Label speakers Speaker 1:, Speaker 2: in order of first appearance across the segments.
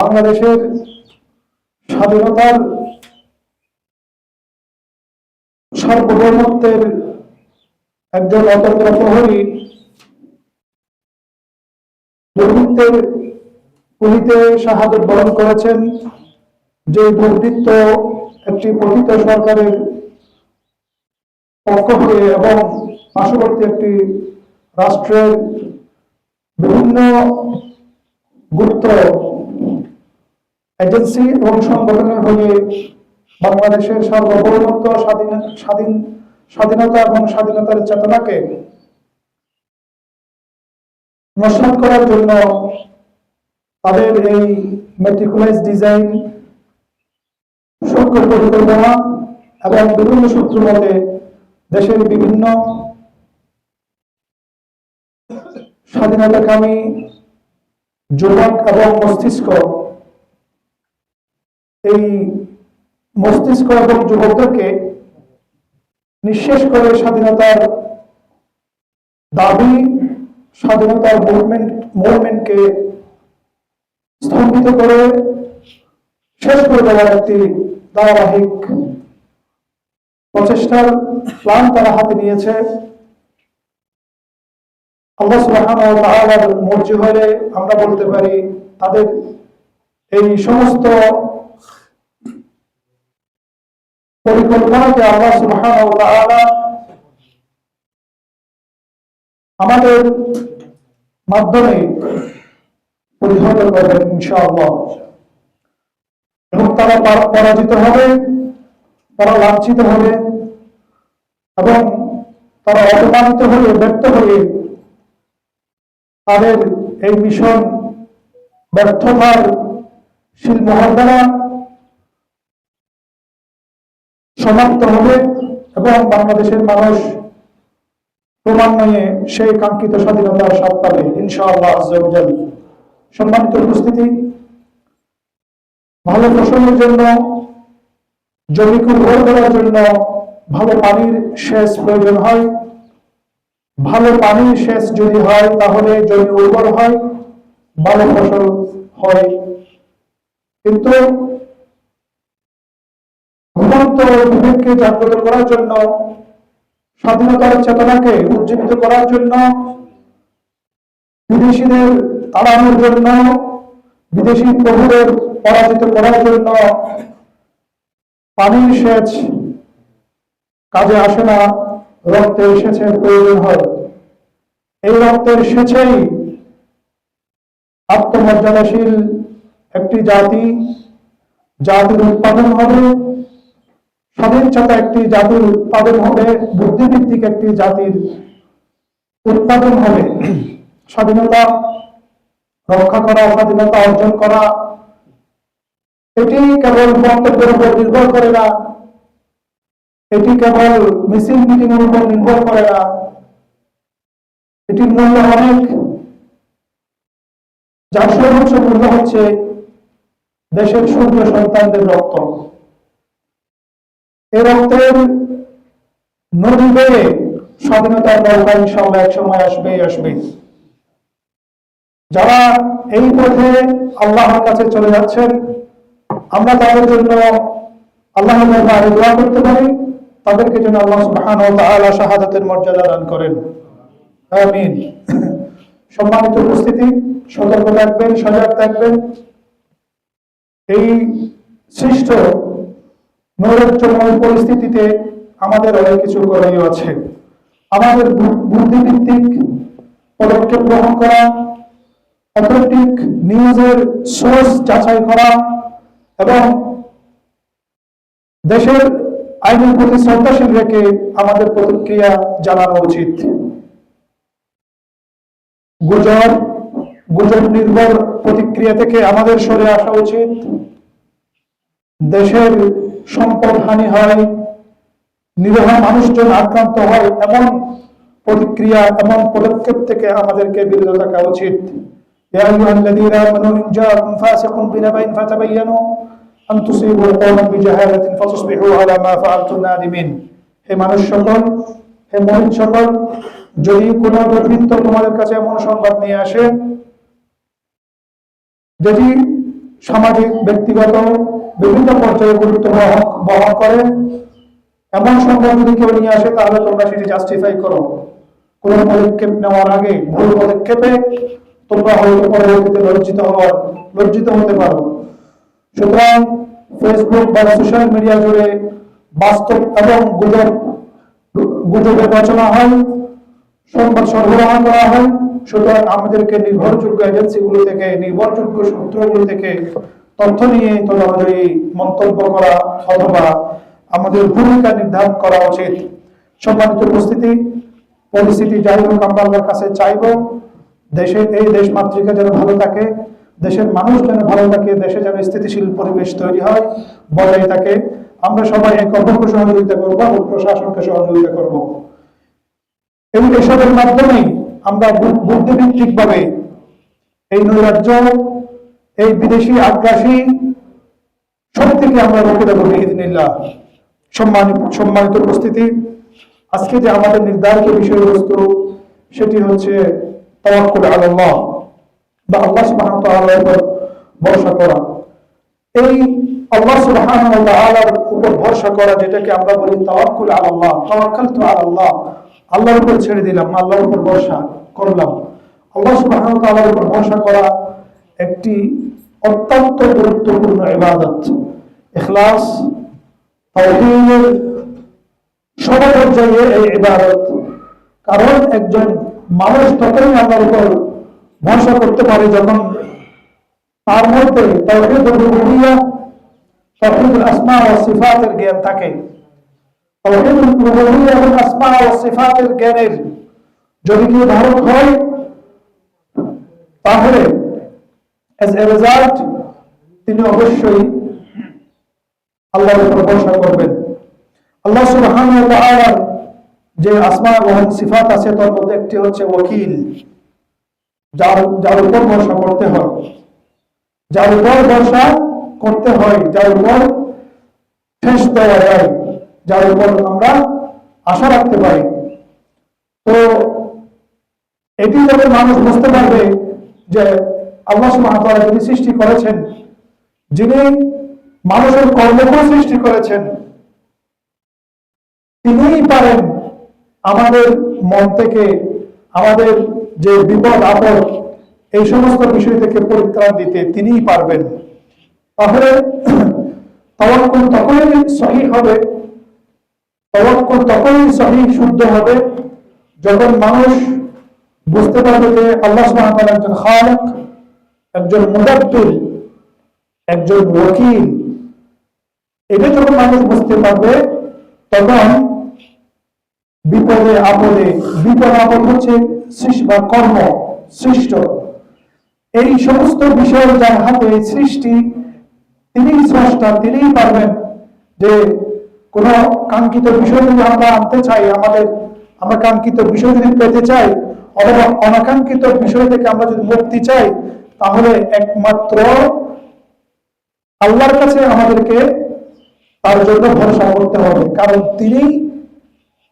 Speaker 1: বাংলাদেশের স্বাধীনতার সার্বভৌমত্বের একজন অতন্ত্র প্রহরী দুর্বৃত্তের গুলিতে শাহাদত বরণ করেছেন। যে দুর্বৃত্ত একটি পতিত সরকারের পক্ষ হয়ে এবং পার্শ্ববর্তী একটি রাষ্ট্রের বিভিন্ন গুপ্ত এজেন্সি এবং সংগঠনের হয়ে বাংলাদেশের সার্বভৌমত্ব, স্বাধীনতা এবং স্বাধীনতার চেতনাকে নস্যাৎ করার জন্য তাদের এই মেটিকুলাস ডিজাইন, সূক্ষ্ম পরিকল্পনা এবং বিভিন্ন সূত্র মতে দেশের বিভিন্ন স্বাধীনতাকামী যুবক এবং মস্তিষ্ক, এই মস্তিষ্ক এবং যুবকদেরকে নিঃশেষ করে স্বাধীনতার দাবি, স্বাধীনতার মুভমেন্টকে স্তম্ভিত করে শেষ করে দেওয়ার একটি ধারাবাহিক প্রচেষ্টার প্ল্যান তারা হাতে নিয়েছে। আল্লাহ সুবহানাহু ওয়া তাআলার মর্জি হলে আমরা বলতে পারি তাদের এই সমস্ত পরিকল্পনাকে আল্লাহ সুবহানাহু ওয়া তাআলা আমাদের মাধ্যমে প্রতিহত করবেন ইনশাআল্লাহ। এবং তারা পরাজিত হবে, তারা লাঞ্ছিত হবে এবং তারা অপমানিত হয়ে, ব্যর্থ হয়ে তাদের এই মিশন ব্যর্থতার শিলমোহর দ্বারা সমাপ্ত হবে এবং বাংলাদেশের মানুষ ক্রমান্বয়ে সেই কাঙ্ক্ষিত স্বাধীনতার স্বাদ পাবে ইনশাআল্লাহ আযজা ওয়া জাল। সম্মানিত উপস্থিতি, ভালো ফসলের জন্য, জমিকে উর্বর করার জন্য ভালো পানির সেচ প্রয়োজন হয়। ভালো পানির সেচ যদি হয় তাহলে জমি উর্বর হয়, ভালো ফসল হয়। কিন্তু ঘুমন্ত বিবেককে জাগ্রত করার জন্য, স্বাধীনতার চেতনাকে উজ্জীবিত করার জন্য, বিদেশিদের তাড়ানোর জন্য, বিদেশি প্রভুদের পরাজিত করার জন্য পানির সেচ কাজে আসে না, রক্তের সেচের প্রয়োজন হয়। এই রক্তের সেচেই আত্মমর্যাদাশীল একটি জাতির উৎপাদন হবে, স্বাধীনচেতা একটি জাতির উৎপাদন হবে, বুদ্ধিভিত্তিক একটি জাতির উৎপাদন হবে। স্বাধীনতা রক্ষা করা, স্বাধীনতা অর্জন করা, এটি কেবল বক্তব্যের উপর নির্ভর করে না, এটি কেবল মিছিল মিটিং এর উপর নির্ভর করে না, এটির মূল্য অনেক। যার সর্বোচ্চ মূল্য হচ্ছে দেশের সূর্য সন্তানদের রক্ত। এই রক্তের নদী বেয়ে স্বাধীনতার নৌকা ইনশাআল্লাহ এক সময় আসবে। যারা এই পথে আল্লাহর কাছে চলে যাচ্ছেন, আমরা তাদের জন্য আল্লাহর দরবারে দোয়া করতে পারি, তাদেরকে যেন আল্লাহ সুবহানাহু ওয়া তাআলা শাহাদাতের মর্যাদা দান করেন, আমিন। সম্মানিত উপস্থিতি, সতর্ক থাকবেন, সজাগ থাকবেন। এই সৃষ্ট নৈরাজ্যময় পরিস্থিতিতে আমাদের অনেক কিছু করণীয় আছে। আমাদের বুদ্ধিভিত্তিক পদক্ষেপ গ্রহণ করা, অথেন্টিক নিউজের সোর্স যাচাই করা এবং দেশের আইনের প্রতি শ্রদ্ধাশীল রেখে আমাদের প্রতিক্রিয়া জানানো উচিত। গুজব নির্ভর প্রতিক্রিয়া থেকে আমাদের সরে আসা উচিত। দেশের সম্পদ হানি হয়, নিরীহ মানুষজন আক্রান্ত হয়, এমন প্রতিক্রিয়া, এমন পদক্ষেপ থেকে আমাদেরকে বিরত থাকা উচিত। ইয়া আইয়ুহাল্লাযীনা আমানু ইন জাআকুম ফাসিকুন বিনাবাইন ফাতাবায়ানু আন তুসিবু কওমান বিজাহালাতিন ফাতুসবিহু আলা মা ফাআলতুম নাদিমিন। হে মানুষ সকল, হে মুমিন সকল, যদি কোনো দুর্বৃত্ত তোমাদের কাছে এমন সংবাদ নিয়ে আসে যেটি সামাজিক, ব্যক্তিগত বিভিন্ন পর্যায়ে গুরুত্ব বহন করে। এমন সম্পদ যদি কেউ নিয়ে আসে তাহলে তোমরা সেটি জাস্টিফাই করো। কোন পদক্ষেপ নেওয়ার আগে ভুল পদক্ষেপে তোমরা হয়তো পরবর্তীতে লজ্জিত হতে পারো। সুতরাং ফেসবুক বা সোশ্যাল মিডিয়া জুড়ে বাস্তব এবং গুজবের রচনা হয়, সংবাদ সরবরাহ করা হয়। সুতরাং আমাদেরকে নির্ভরযোগ্য এজেন্সিগুলো থেকে, নির্ভরযোগ্য সূত্রগুলো থেকে তথ্য নিয়ে তদনুযায়ী মন্তব্য করা অথবা আমাদের ভূমিকা নির্ধারণ করা উচিত। সম্মানিত উপস্থিতি, পরিস্থিতি যাই হোক, আমরা আল্লাহর কাছে চাইব এই দেশ মাতৃকা যেন ভালো থাকে, দেশের মানুষ যেন ভালো থাকে, দেশে যেন স্থিতিশীল পরিবেশ তৈরি হয়, বজায় থাকে। আমরা সবাই এক অপরকে সহযোগিতা করবো এবং প্রশাসনকে সহযোগিতা করব। এসবের মাধ্যমেই আমরা বুদ্ধিভিত্তিক ভাবে এই নৈরাজ্য, এই বিদেশি আগ্রাসী শক্তিকে আমরা রুখে দেবো বিইজনিল্লাহ। সম্মানিত উপস্থিতি, আজকে যে আমাদের নির্ধারিত বিষয়বস্তু সেটি হচ্ছে তাওয়াক্কুল আলাল্লাহ বা আল্লাহ সুবহানাহু ওয়া তাআলার উপর ভরসা করা। এই আল্লাহ সুবহানাহু ওয়া তাআলার উপর ভরসা করা, যেটাকে আমরা বলি তাওয়াক্কুল আলাল্লাহ, তাওয়াক্কালতু আলাল্লাহ, আল্লাহর উপর ছেড়ে দিলাম, আল্লাহর উপর ভরসা করলাম। আল্লাহ সুবহানাহু ওয়া তাআলার উপর ভরসা করা একটি অত্যন্ত গুরুত্বপূর্ণ ইবাদত। ইখলাস, তাওহীদের সর্বপর্যায়ে এই ইবাদত। কারণ একজন মানুষ তখনই আল্লাহর উপর ভরসা করতে পারে যখন তার মধ্যে তাওহীদুর রুবুবিয়্যাহ, তাওহীদুল আসমা ওয়া সিফাতের জ্ঞান থাকে। তাওহীদুল রুবুবিয়্যাহ এবং আসমা ওয়া সিফাতের জ্ঞানের যদি কেউ ধারক হয়, তাহলে as a result তিনি অবশ্যই আল্লাহর উপর ভরসা করবেন। আল্লাহ সুবহানাহু ওয়া তাআলার যে আসমা ওয়া সিফাত আছে তার মধ্যে একটি হচ্ছে ওয়াকিল, যার উপর ভরসা করতে হয়, যার উপর ভরসা করতে হয়, যার উপর ঠেস দেওয়া যায়, যার উপর আমরা আশা রাখতে পারি। তো এটি যখন মানুষ বুঝতে পারবে যে আল্লাহ সুবহানাহু ওয়া তাআলা যিনি সৃষ্টি করেছেন, যিনি মানুষের কর্মকে সৃষ্টি করেছেন, তিনিই পারেন আমাদের মন থেকে আমাদের যে বিপদ আপদ এই সমস্ত বিষয় থেকে পরিত্রাণ দিতে, তিনিই পারবেন। তাহলে তাওয়াক্কুল তখনই সহিহ হবে, তাওয়াক্কুল তখনই সহিহ শুদ্ধ হবে যখন মানুষ বুঝতে পারবে যে আল্লাহ সুবহানাহু ওয়া তাআলা একজন খালিক, একজন মুদাব্বির, একজন ওয়াকিল। এটা যখন মানুষ বুঝতে পারবে তখন বিপদে আপদে, বিপদ আপদ হচ্ছে বা কর্ম সৃষ্ট, এই সমস্ত বিষয় যার হাতে সৃষ্টি, তিনি স্রষ্টা, তিনিই পারবেন যে কোন কাঙ্ক্ষিত বিষয় যদি আমরা আনতে চাই, আমরা কাঙ্ক্ষিত বিষয় যদি পেতে চাই অথবা অনাকাঙ্ক্ষিত বিষয় থেকে আমরা যদি মুক্তি চাই, তাহলে একমাত্র আল্লাহর কাছে আমাদেরকে তার জন্য ভরসা করতে হবে। কারণ তিনি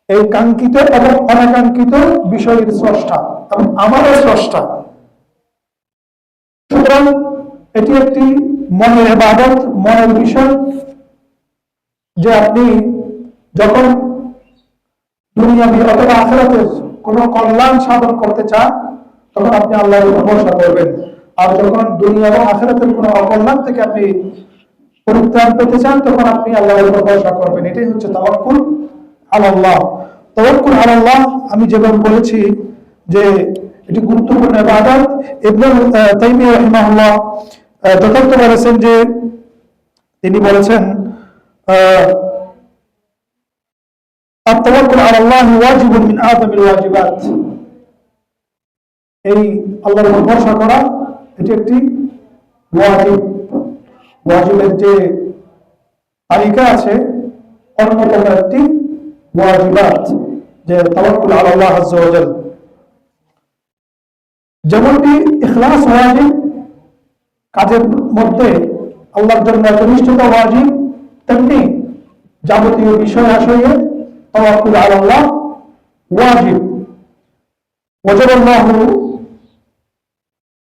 Speaker 1: এই কাঙ্ক্ষিত এবং অনাকাঙ্ক্ষিত বিষয়ের স্রষ্টা এবং আমারও স্রষ্টা। সুতরাং এটি একটি মনের ইবাদত, মনের বিষয়, যে আপনি যখন দুনিয়াবি অথবা আখিরাতের কোনো কল্যাণ সাধন করতে চান তখন আপনি আল্লাহর উপর ভরসা করবেন, আর যখন দুনিয়া এবং আখিরাতের কোনো অকল্যাণ থেকে আপনি পরিত্রাণ পেতে চান তখন আপনি আল্লাহর উপর ভরসা করবেন। এটাই হচ্ছে তাওয়াক্কুল আলাল্লাহ। তাওয়াক্কুল আলাল্লাহ আমি যেভাবে বলেছি যে এটি গুরুত্বপূর্ণ ইবাদত। ইবনে তাইমিয়া রাহিমাহুল্লাহ যথার্থ বলেছেন যে, তিনি বলেছেন আত-তাওয়াক্কুল আলাল্লাহ ওয়াজিবুন মিন আযামিল ওয়াজিবাত। এই আল্লাহর উপর ভরসা করা এটি একটি ওয়াজিব, ওয়াজিবের যে তালিকা আছে অন্যতম একটি ওয়াজিবাত, যে তাওয়াক্কুল আলাল্লাহ আযজা ওয়া জাল। যেমনটি ইখলাস ওয়াজিব, কাজের মধ্যে আল্লাহর জন্য একনিষ্ঠতা ওয়াজিব, তেমনি যাবতীয় বিষয় আশয়ে তাওয়াক্কুল আলাল্লাহ ওয়াজিব। ওয়াজাবাল্লাহু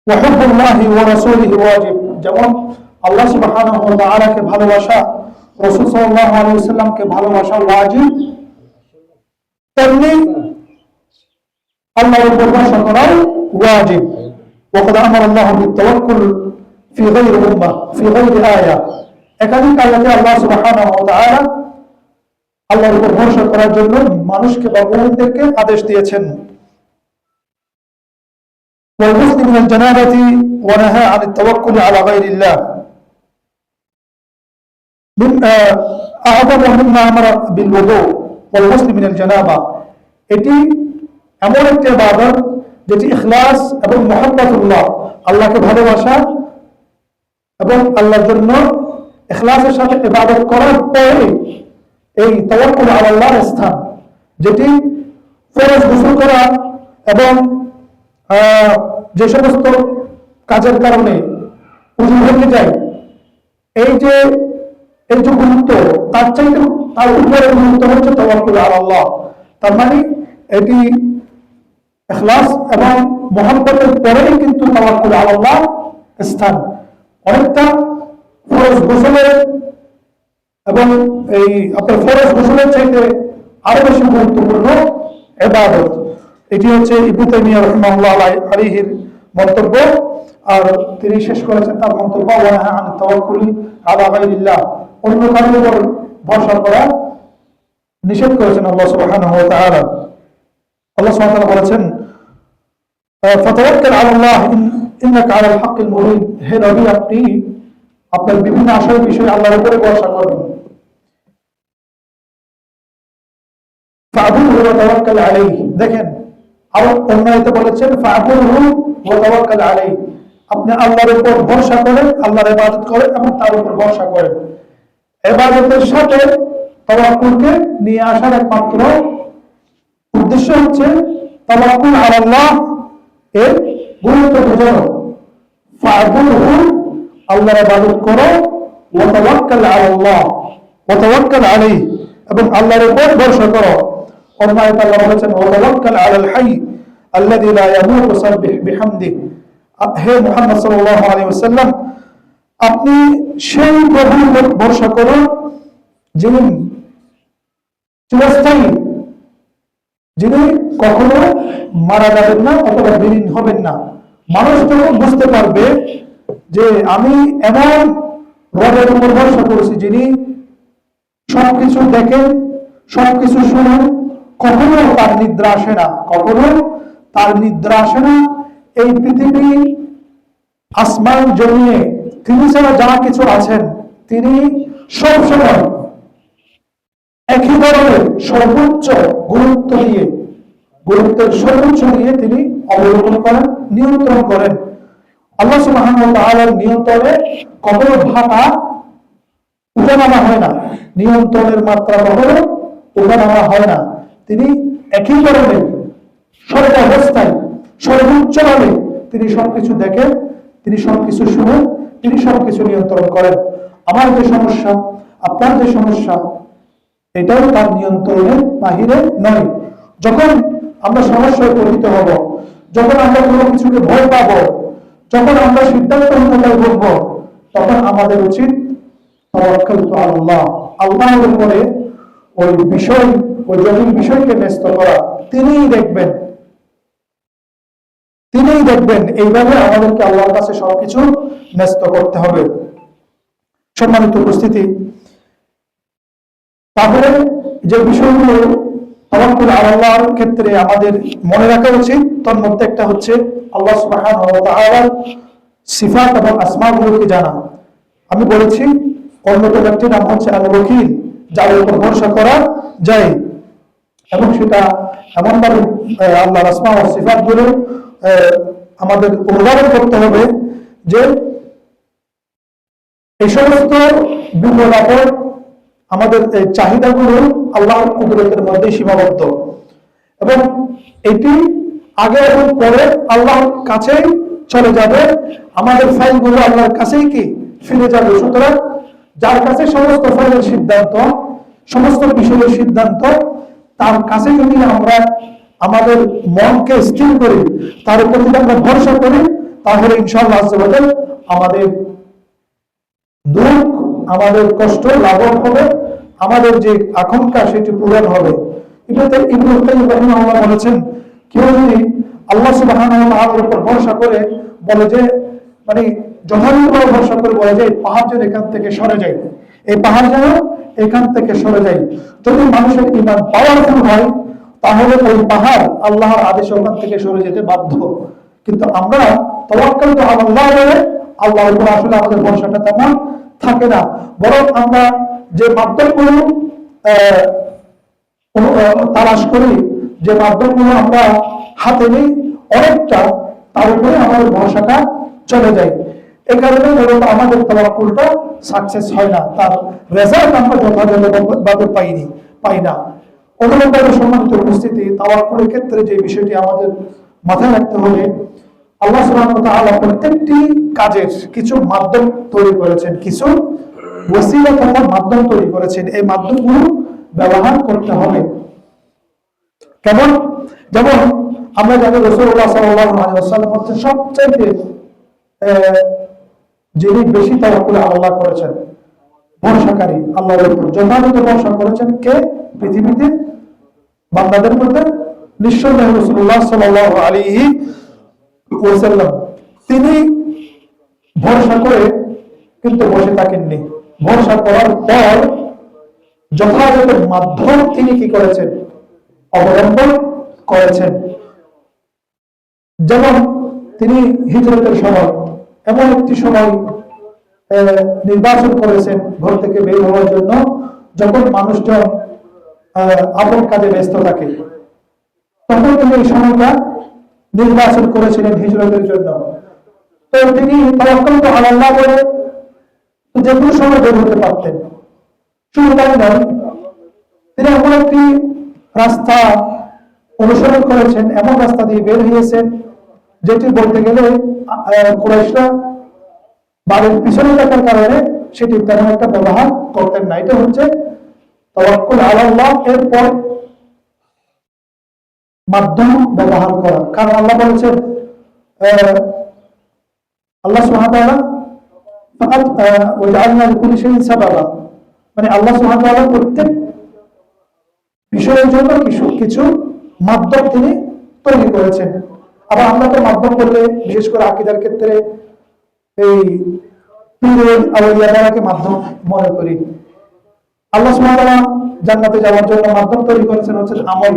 Speaker 1: ওয়া হুব্বুল্লাহি ওয়া রাসূলিহি ওয়াজিব। যেমন আল্লাহ সুবহানাহু ওয়া তাআলাকে ভালোবাসা, রাসূল সাল্লাল্লাহু আলাইহি ওয়াসাল্লামকে ভালোবাসা ওয়াজিব, তেমনি আল্লাহর উপর ভরসা করাও ওয়াজিব। ওয়াকাদ আমারা আল্লাহু বিত-তাওয়াক্কুল ফি গায়রি উম্মাহ ফি গায়রি আয়া, একাধিক আয়াতে আল্লাহ সুবহানাহু ওয়া তাআলা আল্লাহর উপর ভরসা করার জন্য মানুষকে বা মুমিনদেরকে আদেশ দিয়েছেন। والغسل من الجنابة ونهى عن التوكل على غير الله من أعظم مما أمر بالوضوء والغسل من الجنابة। এটি এমন একটি ইবাদত যেটি ইখলাস এবং মুহাব্বতুল্লাহ, আল্লাহকে ভালোবাসা এবং আল্লাহর জন্য ইখলাসের সাথে ইবাদত করার পরে এই তাওয়াক্কুল আলা আল্লাহর স্থান, যেটি ফরজ গোসল করা এবং যে সমস্ত কাজের কারণে উযু ভেঙে যায়, এই যে গুরুত্ব, তার চাইতে তার উপরে গুরুত্ব হচ্ছে তাওয়াক্কুল আলা আল্লাহ। তার মানে এটি ইখলাস এবং মুহাব্বতের পরেই কিন্তু তাওয়াক্কুল আলা আল্লাহ স্থান। অনেকটা ফরজ গোসলের এবং এই আপনার ফরজ গোসলের চাইতে আরো বেশি গুরুত্বপূর্ণ ইবাদত। এটি হচ্ছে ইবনে তাইমিয়া রাহিমাহুল্লাহ আলাইহির মন্তব্য। আর তিনি শেষ করেছেন তার মন্তব্য, ওয়া নাহা আন তাওয়াক্কুলি আলা গায়রিল্লাহ, অন্য কারোর উপর ভরসা করা নিষেধ করেছেন আল্লাহ সুবহানাহু ওয়া তাআলা। আল্লাহ সুবহানাহু ওয়া তাআলা বলেছেন, ফাতাওয়াক্কাল আলা আল্লাহ ইন্নাকা আলাল হাক্কিল মুবিন, হে নবী আপনি আপনার বিভিন্ন আশয় বিষয়ে আল্লাহর উপরে ভরসা করবেন। ফা'বুদহু ওয়া তাওয়াক্কাল আলাইহি, দেখেন আর অন্য আয়াতে বলেছেন ফা'বুদহু ওয়া তাওয়াক্কাল আলাইহি, আপনি আল্লাহর উপর ভরসা করেন, আল্লাহর ইবাদত করেন এবং তার উপর ভরসা করেন। ইবাদতের সাথে তাওয়াক্কুলকে নিয়ে আসার একমাত্র উদ্দেশ্য হচ্ছে তাওয়াক্কুল আলা আল্লাহ এর গুরুত্ব বোঝানো। ফা'বুদহু, আল্লাহর ইবাদত করো, ওয়া তাওয়াক্কাল আলা আল্লাহ, ওয়া তাওয়াক্কাল আলাইহি, এবং আল্লাহর উপর ভরসা করো। অন্য আয়াতে আল্লাহ বলেছেন ওয়া তাওয়াক্কাল আলাল হাই আল্লাযী লা ইয়ামুতু ওয়াসাব্বিহ বিহামদিহি, হে মুহাম্মদ সাল্লাল্লাহু আলাইহি ওয়াসাল্লাম আপনি সেই প্রভুর উপর ভরসা করুন যিনি চিরস্থায়ী, যিনি কখনো মারা যাবেন না অথবা বিলীন হবেন না। মানুষ যখন বুঝতে পারবে যে আমি এমন রবের উপর ভরসা করেছি যিনি সবকিছু দেখেন, সবকিছু শুনেন, কখনো তার নিদ্রা আসে না, কখনো তার নিদ্রা আসে না, এই পৃথিবী আসমান জমিনে তিনি ছাড়া যা কিছু আছেন তিনি সবসময় একই ধরনের সর্বোচ্চ গুরুত্বের সর্বোচ্চ দিয়ে তিনি অবলোকন করেন, নিয়ন্ত্রণ করেন। আল্লাহ সুবহানাহু ওয়া তাআলার নিয়ন্ত্রণে কখনো ভাটা উঠানামা হয় না, নিয়ন্ত্রণের মাত্রা কখনো উঠানামা হয় না। তিনি একই ধরনের সর্বাবস্থায় সর্বোচ্চভাবে তিনি সবকিছু দেখেন, তিনি সবকিছু শুনেন, তিনি সবকিছু নিয়ন্ত্রণ করেন। আমার যে সমস্যা, আপনার যে সমস্যা, এটাও তার নিয়ন্ত্রণের বাহিরে নয়। যখন আমরা সমস্যায় পতিত হব, যখন আমরা কোনো কিছুকে ভয় পাব, যখন আমরা সিদ্ধান্তহীনতায় ভুগব, তখন আমাদের উচিত তাওয়াক্কালতু আলাল্লাহ, আল্লাহর উপরে ওই জটিল বিষয়কে ন্যস্ত করা। তিনিই দেখবেন। এইভাবে আমাদেরকে আল্লাহর কাছে সবকিছু ন্যস্ত করতে হবে। সম্মানিত উপস্থিতি, তাহলে যে বিষয়গুলো তাওয়াক্কুল আলা আল্লাহর ক্ষেত্রে আমাদের মনে রাখা উচিত, তার মধ্যে একটা হচ্ছে আল্লাহ সুবহানাহু ওয়া তাআলার সিফাত এবং আসমাগুলোকে জানা। আমি বলেছি অন্যতম একটি নাম হচ্ছে আল ওয়াকিল, যার উপর ভরসা করা যায়, এবং সেটা এমনভাবে আল্লাহর আসমা ও সিফাতগুলো আমাদের অনুধাবন করতে হবে যে এই সমস্ত বিপদ আপদ আমাদের চাহিদাগুলো আল্লাহর কুদরতের মধ্যে সীমাবদ্ধ, এবং এটি আগে এবং পরে আল্লাহর কাছেই চলে যাবে, আমাদের ফাইলগুলো আল্লাহর কাছেই কি ফিরে যাবে। সুতরাং যার কাছে সমস্ত ফাইলের সিদ্ধান্ত, সমস্ত বিষয়ের সিদ্ধান্ত, তার কাছে যদি আমরা আমাদের মনকে স্থির করি, তার উপর যদি আমরা ভরসা করি, তাহলে ইনশাআল্লাহ আযজা ওয়া জাল আমাদের দুঃখ, আমাদের কষ্ট লাঘব হবে, আমাদের যে আকাঙ্ক্ষা সেটি পূরণ হবে। ইবনুল কাইয়্যিম রাহিমাহুল্লাহ বলেছেন, কেউ যদি আল্লাহ সুবহানাহু ওয়া তাআলার উপর ভরসা করে বলে যে, মানে যথাযথভাবে ভরসা করে বলে যে পাহাড় যেন এখান থেকে সরে যায়, এই পাহাড় যেন এখান থেকে সরে যায়। যদি মানুষের ঈমান পাওয়ারফুল হয় তাহলে ওই পাহাড় আল্লাহর আদেশে ওখান থেকে সরে যেতে বাধ্য। কিন্তু আমরা তাওয়াক্কালতু আলাল্লাহ বলে আল্লাহর উপর আসলে আমাদের ভরসাটা তেমন থাকে না, বরং আমরা যে মাধ্যমগুলো তালাশ করি, যে মাধ্যমগুলো আমরা হাতে নিই, অনেকটা তার উপরে আমাদের ভরসাটা চলে যায়। এই কারণে মূলত আমাদের তাওয়াক্কুলটা সাকসেস হয় না, তার রেজাল্ট আমরা যথাযথভাবে পাই না। অনুরূপভাবে সম্মানিত উপস্থিতি, তাওয়াক্কুলের ক্ষেত্রে যে বিষয়টি আমাদের মাথায় রাখতে হবে, আল্লাহ সুবহানাহু ওয়া তাআলা প্রত্যেকটি কাজের কিছু মাধ্যম তৈরি করেছেন, কিছু ওসিলা তথা মাধ্যম তৈরি করেছেন। এই মাধ্যমগুলো ব্যবহার করতে হবে। কেমন? যেমন আমরা জানি রাসূলুল্লাহ সাল্লাল্লাহু আলাইহি ওয়াসাল্লাম হচ্ছেন সবচাইতে যিনি বেশি তাওয়াক্কুল আল্লাহ করেছেন, ভরসাকারী, আল্লাহর উপর যথাযথ ভরসা করেছেন কে? পৃথিবীতে বান্দাদের মধ্যে নিঃসন্দেহে রাসূলুল্লাহ সাল্লাল্লাহু আলাইহি ওয়াসাল্লাম। তিনি ভরসা করে কিন্তু বসে থাকেননি, ভরসা করার পর যথাযথ মাধ্যম তিনি কি করেছেন? অবলম্বন করেছেন। যেমন তিনি হিজরতের সময় এমন একটি সময় নির্বাচন করেছেন ঘর থেকে বের হওয়ার জন্য, যখন মানুষজন আপন কাজে ব্যস্ত থাকে, তখন তিনি এই সময়টা নির্বাচন করেছিলেন হিজরতের জন্য। তো তিনি তাওয়াক্কালতু আলাল্লাহ বলে যে কোনো সময় বের হতে পারতেন। শুধু তাই নয়, তিনি এমন একটি রাস্তা অনুসরণ করেছেন, এমন রাস্তা দিয়ে বের হয়েছেন যেটি বলতে গেলে কুরাইশরা বাড়ির পিছনে থাকার কারণে সেটি তেমন একটা ব্যবহার করতেন না। এটা হচ্ছে তাওয়াক্কুল আলাল্লাহ এরপর মাধ্যম ব্যবহার করা। কারণ আল্লাহ বলেছেন, আল্লাহ সুবহানাহু ওয়া তাআলা ওয়াজআলনা লিকুল্লি শাইইন সাবাবা, মানে আল্লাহ সুবহানাহু ওয়া তাআলা প্রত্যেক বিষয়ের জন্য কিছু মাধ্যম তিনি তৈরি করেছেন। আবার আমরা তো মাধ্যম বললে বিশেষ করে আকীদার ক্ষেত্রে এই পীর আউলিয়াদেরকে মাধ্যম মনে করি। আল্লাহ সুবহানাহু ওয়া তাআলা জান্নাতে যাওয়ার জন্য মাধ্যম তৈরি করেছেন হচ্ছে আমল।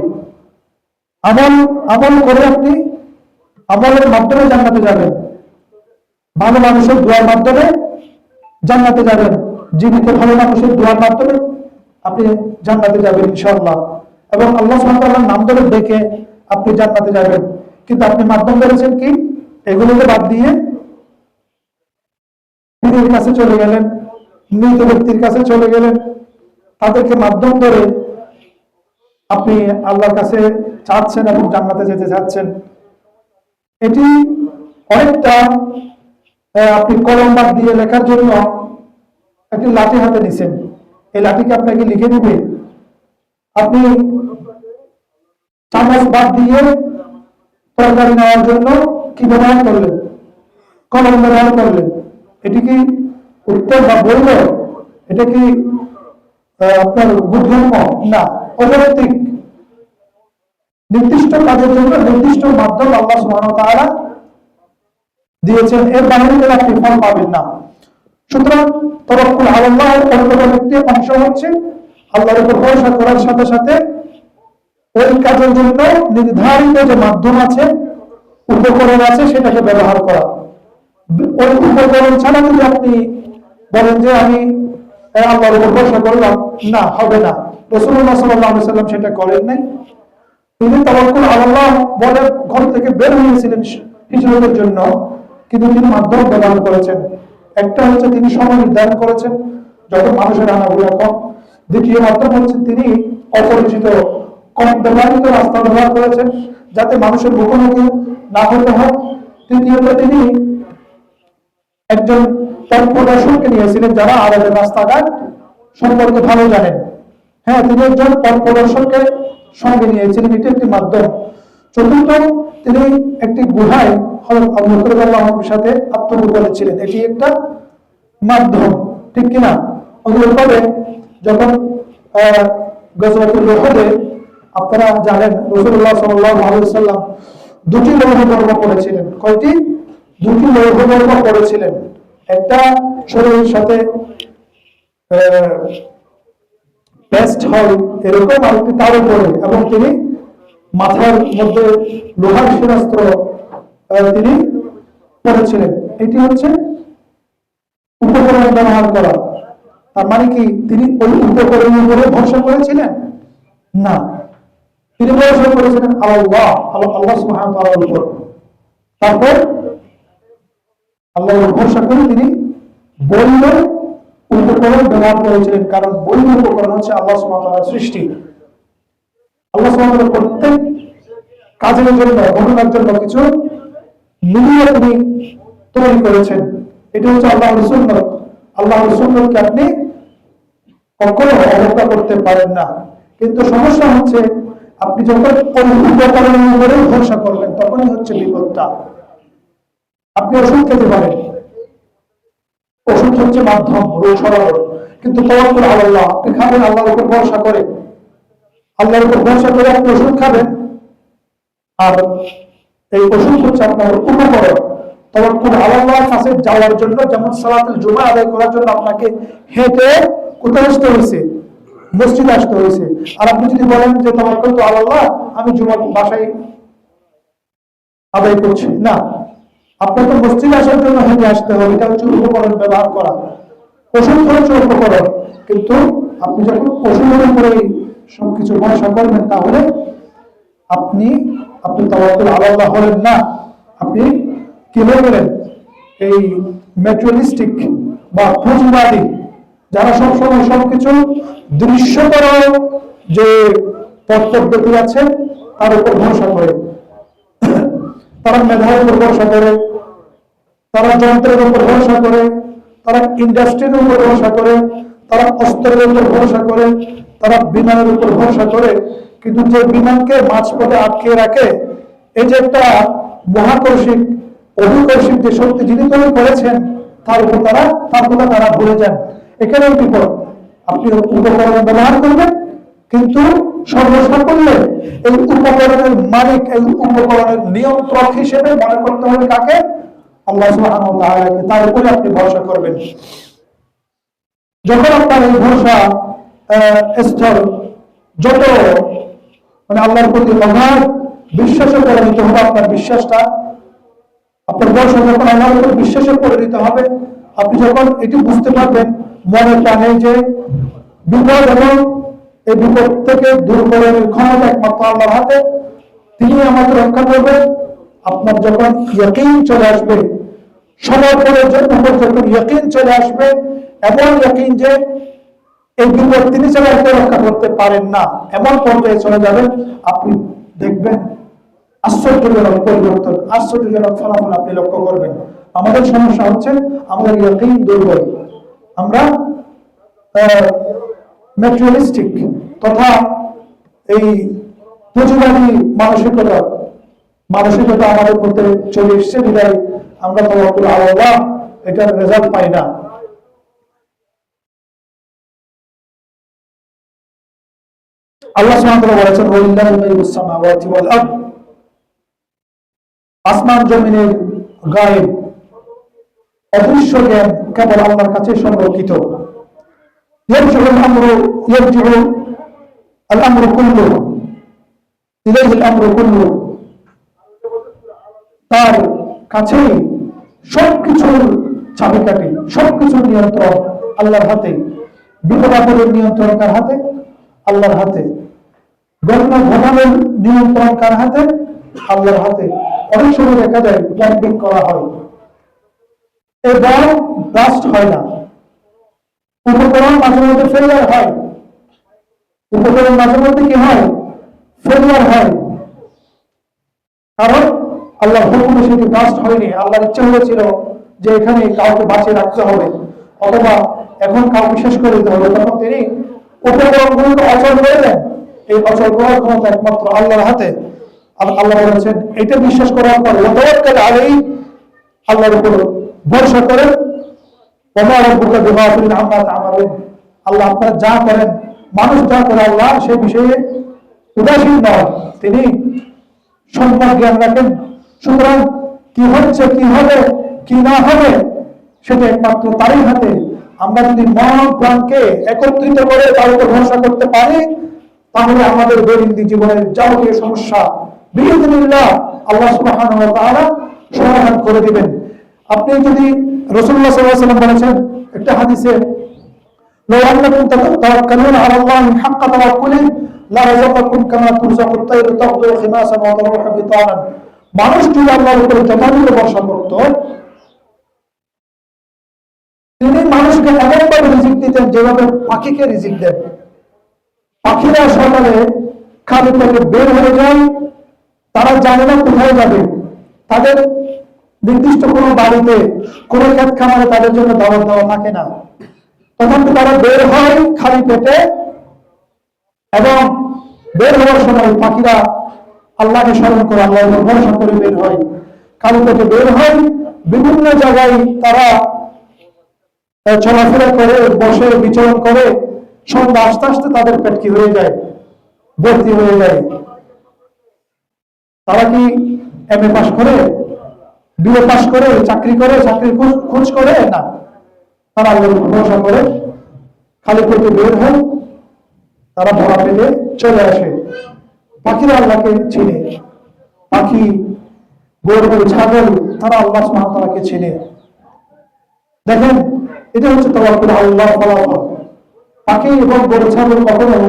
Speaker 1: আমল করে আপনি আমলের মাধ্যমে জান্নাতে যাবেন, ভালো মানুষের দোয়ার মাধ্যমে জান্নাতে যাবেন, জীবিত ভালো মানুষের দোয়ার মাধ্যমে আপনি জান্নাতে যাবেন ইনশাআল্লাহ। এবং আল্লাহ সুবহানাহু ওয়া তাআলার নাম ধরে ডেকে আপনি জান্নাতে যাবেন। কিন্তু আপনি মাধ্যম করেছেন কি? এগুলোকে বাদ দিয়ে পীরের কাছে চলে গেলেন, মৃত ব্যক্তির কাছে চলে গেলেন, তাদেরকে মাধ্যম করে আপনি আল্লাহর কাছে চাচ্ছেন এবং জান্নাতে যেতে চাচ্ছেন। এটি অনেকটা আপনি কলম বাদ দিয়ে লেখার জন্য একটি লাঠি হাতে নিছেন, এই লাঠিকে আপনাকে লিখে দিবে। আপনি চামচ বাদ দিয়ে তরকারি নেওয়ার জন্য কি ব্যবহার করলেন? কলম ব্যবহার করলেন। এটি কি উত্তর বা বলল? এটা কি আপনার বুদ্ধিধর্ম? না, অযৌক্তিক। নির্দিষ্ট কাজের জন্য নির্দিষ্ট মাধ্যম আল্লাহ সুবহানাহু ওয়া তাআলা দিয়েছেন, এর বাইরে গেলে আপনি ফল পাবেন না। সুতরাং তাওয়াক্কুল আলাল্লাহর অন্যতম একটি অংশ হচ্ছে আল্লাহর উপর ভরসা করার সাথে সাথে ওই কাজের জন্য নির্ধারিত যে মাধ্যম আছে, উপকরণ আছে, সেটাকে ব্যবহার করা। ওই উপকরণ ছাড়া যদি আপনি বলেন যে আমি আল্লাহর উপর ভরসা করলাম, না, হবে না। রাসূলুল্লাহ সাল্লাল্লাহু আলাইহি ওয়াসাল্লাম সেটা করেন নাই। তিনি তাওয়াক্কুল আলাল্লাহ বলে ঘর থেকে বের হয়েছিলেন হিজরতের জন্য, কিন্তু তিনি মাধ্যম ব্যবহার করেছেন। একটা হচ্ছে তিনি সময় নির্ধারণ করেছেন যখন মানুষের আনাগোনা কম। দ্বিতীয় মাধ্যম হচ্ছে তিনি অপরিচিত কম ব্যবহৃত রাস্তা ব্যবহার করেছেন যাতে মানুষের মুখোমুখি না হতে হয়। তৃতীয়ত তিনি একজন পথ প্রদর্শককে নিয়েছিলেন যারা আরবের রাস্তাঘাট সম্পর্কে ভালো জানেন। হ্যাঁ, তিনি একজন পথ প্রদর্শককে সঙ্গে নিয়েছিলেন, এটি একটি মাধ্যম। চতুর্থ, তিনি একটি গুহায় হযরত আবু বকর রাদিয়াল্লাহু আনহুর সাথে আত্মগোপনে ছিলেন, এটি একটা মাধ্যম। ঠিক কিনা? অনুরূপভাবে যখন গজওয়াতুল উহুদে আপনারা জানেন রাসূলুল্লাহ সাল্লাল্লাহু আলাইহি ওয়াসাল্লাম দুটি লৌহ বর্ম পড়েছিলেন। কয়টি? দুটি লৌহ বর্ম পড়েছিলেন। একটা শরীরের সাথে পেস্ট হয় এরকম আরেকটি তার উপরে, এবং তিনি মাথার মধ্যে লোহার শিরাস্ত্র তিনি পড়েছিলেন। এটি হচ্ছে উপকরণ ব্যবহার করা। তার মানে কি তিনি ওই উপকরণের উপরে ভরসা করেছিলেন? না, তিনি ভরসা করেছিলেন আল্লাহ সুবহানাহু ওয়া তাআলার উপর। তারপর আল্লাহর ভরসা করে তিনি বৈধ উপকরণ ব্যবহার করেছিলেন, কারণ বৈধ উপকরণ হচ্ছে আল্লাহ সুবহানাহু ওয়া তাআলার সৃষ্টি। আল্লাহ সুবহানাহু ওয়া তাআলা প্রত্যেক কাজের জন্য, ঘটনার জন্য কিছু মিলিয়ে তিনি তৈরি করেছেন। এটা হচ্ছে আল্লাহর সুন্নাত। আল্লাহর সুন্নাতকে আপনি কখনো অবজ্ঞা করতে পারেন না। কিন্তু সমস্যা হচ্ছে আপনি যখন উপকরণের উপরে ভরসা করবেন তখনই হচ্ছে বিপদটা। আপনি ওষুধ খেতে পারেন, ওষুধ হচ্ছে মাধ্যম, রোগ সরানোর, কিন্তু তাওয়াক্কুল আলাল্লাহ আপনি খাবেন আল্লাহর উপর ভরসা করে। আল্লাহর উপর ভরসা করে আপনি ওষুধ খাবেন, আর এই ওষুধ হচ্ছে আপনার উপকরণ। তাওয়াক্কুল আলাল্লাহর কাছে যাওয়ার জন্য, যেমন সালাতুল জুমা আদায় করার জন্য আপনাকে হেঁটে কোথায় আসতে হয়েছে? মসজিদে আসতে হয়েছে। আর আপনি যদি বলেন যে তাওয়াক্কুলতু আলাল্লাহ, আমি জুমা বাসায় আদায় করছি, না, আপনাকে মসজিদে আসার জন্য হেঁটে আসতে হবে। এটা হচ্ছে উপকরণ ব্যবহার করা। ওষুধ হচ্ছে উপকরণ, কিন্তু আপনি যখন ওষুধের উপরে সবকিছু ভরসা করবেন তাহলে আপনি তাওয়াক্কুল আলাল্লাহ হলেন না, আপনি কি হয়ে গেলেন? এই ম্যাটেরিয়ালিস্টিক বা পুঁজিবাদী, যারা সবসময় সবকিছু দৃশ্যতর যে পথ পদ্ধতি আছে তার উপর ভরসা করে, তারা মেধার উপর ভরসা করে, তারা যন্ত্রের উপর ভরসা করে, তারা ইন্ডাস্ট্রির উপর ভরসা করে, তারা অস্ত্রের উপর ভরসা করে, তারা বিমানের উপর ভরসা করে। কিন্তু যে বিমানকে মাঝপথে আটকে রাখে, এই যে একটা মহাকর্ষিক অভিকর্ষিক যে শক্তি যিনি তৈরি করেছেন, তার কথা তারা ভুলে যান। এখানেও বিপদ। আপনি উপকরণ ব্যবহার করবেন, কিন্তু সর্বসাকল্যে এই উপকরণের মালিক, এই উপকরণের নিয়ন্ত্রক হিসেবে মনে করতে হবে কাকে? আল্লাহ সুবহানাহু ওয়া তাআলাকে। তার উপরে আপনি ভরসা করবেন। যখন আপনার এই ভরসা স্থল যত আল্লাহর প্রতি অগাধ বিশ্বাসে পরিণত হবে, আপনার বিশ্বাসটা, আপনার ভরসা যখন আল্লাহর উপর বিশ্বাসে পরিণত হবে, আপনি যখন এটি বুঝতে পারবেন মনে প্রাণে যে বিপদ এবং এই বিপদ থেকে দূর করার ক্ষমতা একমাত্র আল্লাহর হাতে, তিনি আমাদের রক্ষা করবেন। আপনার যখন ইয়াকিন চলে আসবে, সবার উপর যখন ইয়াকিন চলে আসবে, এমন ইয়াকিন যে এই বিপদ তিনি ছাড়া কেউ রক্ষা করতে পারেন না, এমন পর্যায়ে চলে যাবেন, আপনি দেখবেন আশ্চর্যজনক পরিবর্তন, আশ্চর্যজনক ফলাফল আপনি লক্ষ্য করবেন। আমাদের সমস্যা হচ্ছে আমাদের ইয়াকিন দুর্বল। আমরা ম্যাটেরিয়ালিস্টিক তথা এই পুঁজিবাদী মানসিকতা আমাদের মধ্যে চলে এসছে, বিদায় আমরা তাওয়াক্কুল আলাল্লাহ এটার রেজাল্ট পাই না। আল্লাহ সুবহানাহু ওয়া তাআলা বলেছেন, ওয়ালিল্লাহি গায়বুস সামাওয়াতি ওয়াল আরদ, আসমান জমিনের গায়েব অদৃশ্য জ্ঞান কেবল আল্লাহর কাছে সংরক্ষিত। ইয়ারজিউ আল আমরু কুল্লুহু ইলাইহি আল আমরু কুল্লুহু, তার কাছেই সবকিছুর চাবিকাঠি, সবকিছুর নিয়ন্ত্রণ আল্লাহর হাতে। বিপদ আপদের নিয়ন্ত্রণ কার হাতে? আল্লাহর হাতে। ঘটনা ঘটানোর নিয়ন্ত্রণ কার হাতে? আল্লাহর হাতে। অনেক সময় দেখা যায় প্ল্যানিং করা হয়, এই বল ব্লাস্ট হয় না, উপকরণ মাঝে মধ্যে ফেলিয়ার হয়, উপকরণ মাঝে মধ্যে কি হয়? ফেলিয়ার হয়। কারণ আল্লাহর হুকুমে সেটি ব্লাস্ট হয়নি। আল্লাহর ইচ্ছা হয়েছিল যে এখানে কাউকে বাঁচিয়ে রাখতে হবে, অথবা এখন কাউকে শেষ করে দিতে হবে, তখন তিনি উপকরণগুলোকে অচল করে দেন। এই অচল করার ক্ষমতা একমাত্র আল্লাহর হাতে। আল্লাহ বলেছেন, এটা বিশ্বাস করার পর আল্লাহর উপর ভরসা করেন, ওমা রাব্বুকা বিগাফিলিন আম্মা তা'মালুন। আল্লাহ আপনারা যা করেন, মানুষ যা করে আল্লাহ সে বিষয়ে উদাসীন নয়, তিনি সম্যক জ্ঞান রাখেন। সুতরাং কি হচ্ছে, কি হবে, কি না হবে সেটা একমাত্র তারই হাতে। আমরা যদি মন প্রাণকে একত্রিত করে তার উপর ভরসা করতে পারি, তাহলে আমাদের দৈনন্দিন জীবনের যাবতীয় সমস্যা বিইযনিল্লাহ আল্লাহ সুবহানাহু ওয়া তাআলা সমাধান করে দিবেন। আপনি যদি রাসূলুল্লাহ সাল্লাল্লাহু আলাইহি ওয়াসাল্লাম বলেছেন একটা হাদিসে, লাউ আন্নাকুম তাতাওয়াক্কালুনা আলাল্লাহি হাক্কা তাওয়াক্কুলি লা রাযাকাকুম কামা তুরযাকুত তায়রু তাগদু খিমাসান ওয়া তারুহু বিতানান। মানুষ যদি আল্লাহর উপরে যথাযথ ভরসা করত, তিনি মানুষকে এমনভাবে রিজিক দিতেন যেভাবে পাখিকে রিজিক দেন। পাখিরা সকালে খালি পেটে বের হয়ে যায়, তারা জানে না কোথায় যাবে, তাদের নির্দিষ্ট কোনো বাড়িতে কোনো ক্ষেত খামারে তাদের জন্য দাওয়াত দেওয়া থাকে না, তখন তারা বের হয় খালি পেটে, এবং বের হওয়ার সময় পাখিরা আল্লাহকে স্মরণ করে আল্লাহর উপর ভরসা করে বের হয়, খালি পেটে বের হয়। বিভিন্ন জায়গায় তারা চলাফেরা করে, বসে বিচরণ করে, সন্ধ্যা আস্তে আস্তে তাদের পেট কি হয়ে যায়, ভর্তি হয়ে যায়। তারা কি এমএ পাস করে, বিএ পাস করে, চাকরি করে, চাকরির খোঁজ করে না, তারা আল্লাহর উপর ভরসা করে খালি পেটে বের হয়, তারা ভরা পেটে চলে আসে। পাখিরা আল্লাহকে চিনে, পাখি, গরু, ছাগল, তারা আল্লাহ সুবহানাহু ওয়া তাআলাকে চিনে। দেখেন, এটা হচ্ছে তাওয়াক্কুল আল্লাহ ফলাফল। পাখি এবং গরু ছাগল কখনো,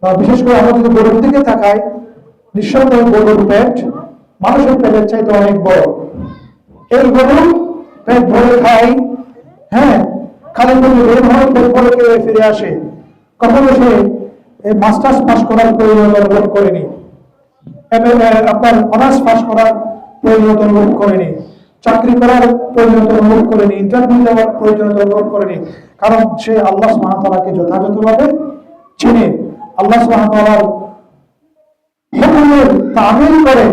Speaker 1: বা বিশেষ করে আমরা যদি গরুর দিকে তাকাই, নিঃসন্দেহে গরুর পেট মানুষের পেটের চাইতে অনেক বড়। এই গরু পেট ভরে খায়, হ্যাঁ, খালি পেটে বের হয়, পেট ভরে খেয়ে ফিরে আসে। কখনো সে এই মাস্টার্স পাস করার প্রয়োজনীয়তা অনুভব করেনি, আপনার অনার্স পাস করার প্রয়োজনীয়তা অনুভব করেনি, চাকরি করার প্রয়োজনীয়তা অনুভব করেনি, ইন্টারভিউ দেওয়ার প্রয়োজনীয়তা অনুভব করেনি, কারণ সে আল্লাহ সুবহানাহু ওয়া তাআলাকে যথাযথভাবে চিনে, আল্লাহ সুবহানাহু ওয়া তাআলার হুকুমের তামিল করে।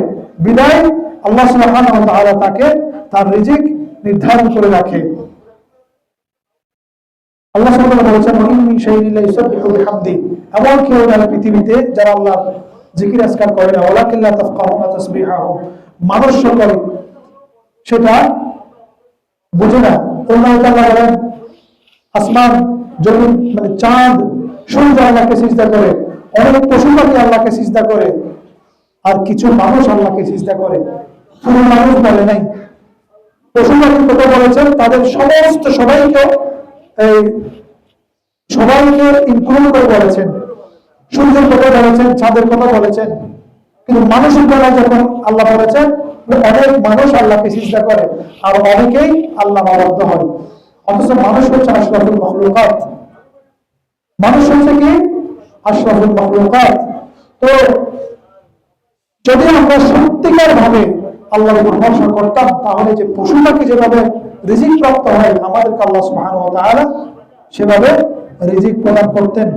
Speaker 1: বিদায় আল্লাহ সুবহানাহু ওয়া তাআলা তাকে তার রিজিক নির্ধারণ করে রাখে। আল্লাহ সুবহানাহু ওয়া তাআলা বলেছেন, ওয়া ইন মিন শাইইন ইল্লা ইউসাব্বিহু বিহামদি। এমন কেউ নেই পৃথিবীতে যারা আল্লাহর জিকির আজকার করে না, ওয়ালাকিন লা তাফকাহুনা তাসবিহাহুম। মানুষ সকল সেটা বুঝে না। আল্লাহ তাআলা বলেন, আসমান, জমিন, মানে চাঁদ, সূর্য আল্লাহকে সিজদা করে, অনেক পশু পাখি আল্লাহকে সিজদা করে, আর কিছু মানুষ আল্লাহকে সিজদা করে। পুরো মানুষ বলে নাই, পশু পাখির কথা বলেছেন, তাদের সমস্ত সবাইকে ইনক্লুড করে বলেছেন, সূর্যের কথা বলেছেন, চাঁদের কথা বলেছেন, কিন্তু মানুষের বেলায় যখন আল্লাহ বলেছেন, অনেক মানুষ আল্লাহকে সিজদা করে আর অনেকেই আল্লাহ অবাধ্য হয়। অথচ মানুষ হচ্ছে আশরাফুল মাখলুকাত, মানুষ হচ্ছে কি আশরাফুল মাখলুকাত। তো যদি আমরা সত্যিকার ভাবে আল্লাহর উপর ভরসা করতাম, তাহলে যে পশু পাখি যেভাবে রিজিক প্রাপ্ত হয়, আমাদেরকে আল্লাহ সুবহানাহু ওয়া তাআলা সেভাবে রিজিক প্রদান করতেন।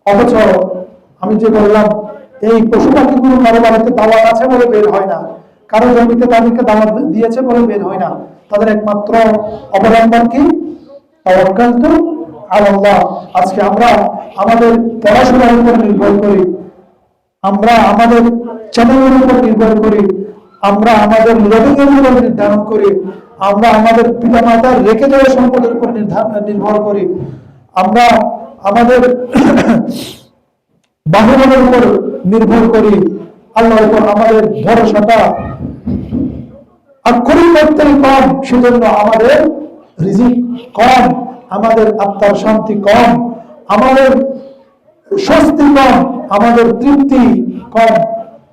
Speaker 1: অথচ আমি যে বললাম, এই পশু পাখিগুলো কারো বাড়িতে দাওয়াত আছে বলে বের হয় না, কারো জমিতে তাদেরকে দাওয়াত দিয়েছে বলে বের হয় না। তাদের একমাত্র অবলম্বন কি? তাওয়াক্কালতু আলাল্লাহ। আজকে আমরা আমাদের পড়াশোনার উপর নির্ভর করি, আমরা আমাদের চ্যানেলের উপর নির্ভর করি, আমরা আমাদের লিভিং এর উপর নির্ধারণ করি, আমরা আমাদের পিতা মাতার রেখে যাওয়া সম্পদের উপর নির্ভর করি, আমরা আমাদের বাহনের উপর নির্ভর করি। আল্লাহর উপর আমাদের ভরসাটা আক্ষরিকতাই কম, সেজন্য আমাদের রিজিক কম, আমাদের আত্মার শান্তি কম, আমাদের স্বস্তি কম, আমাদের তৃপ্তি কম,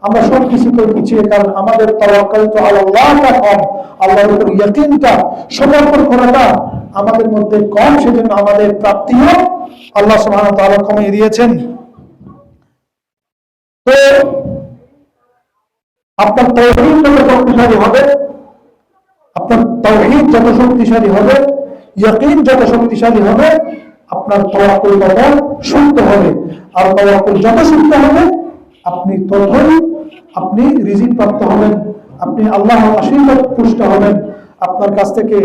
Speaker 1: আমরা সবকিছু করে পিছিয়ে, কারণ আমাদের তাওয়াক্কুলতু আলাল্লাহটা কম, আল্লাহর উপর ইয়াকিনটা, সমর্পণ করাটা আমাদের মধ্যে কম। সেজন্য আমাদের প্রাপ্তিও আল্লাহ সুবহানাহু ওয়া তাআলা কমিয়ে দিয়েছেন। তো আপনার তাওহীদ যত শক্তিশালী হবে, আপনার তাওহীদ যত শক্তিশালী হবে, ইয়াকিন যত শক্তিশালী হবে, আপনার তাওয়াক্কুল তত শক্ত হবে। আর তাওয়াক্কুল যত শক্ত হবে, আপনি রিজিক প্রাপ্ত হবেন, আপনি আল্লাহর আশীর্বাদ পুষ্ট হবেন, আপনার কাছ থেকে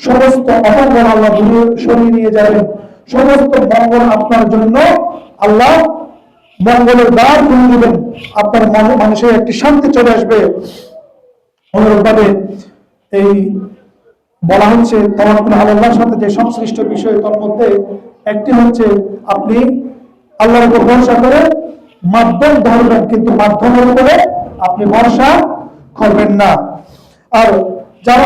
Speaker 1: সমস্ত অমঙ্গল আল্লাহ দূরে সরিয়ে নিয়ে যাবেন। সমস্ত মঙ্গল আপনার জন্য আল্লাহ মঙ্গলের দ্বার খুলে দিবেন। আপনার মানুষের একটি শান্তি চলে আসবে। অনুরূপভাবে এই বলা হচ্ছে তাওয়াক্কুল আলাল্লাহর সাথে যে সংশ্লিষ্ট বিষয়, তার মধ্যে একটি হচ্ছে আপনি আল্লাহর উপর ভরসা করে মাধ্যম ধরবেন, কিন্তু মাধ্যমের উপরে আপনি ভরসা করবেন না। আর যারা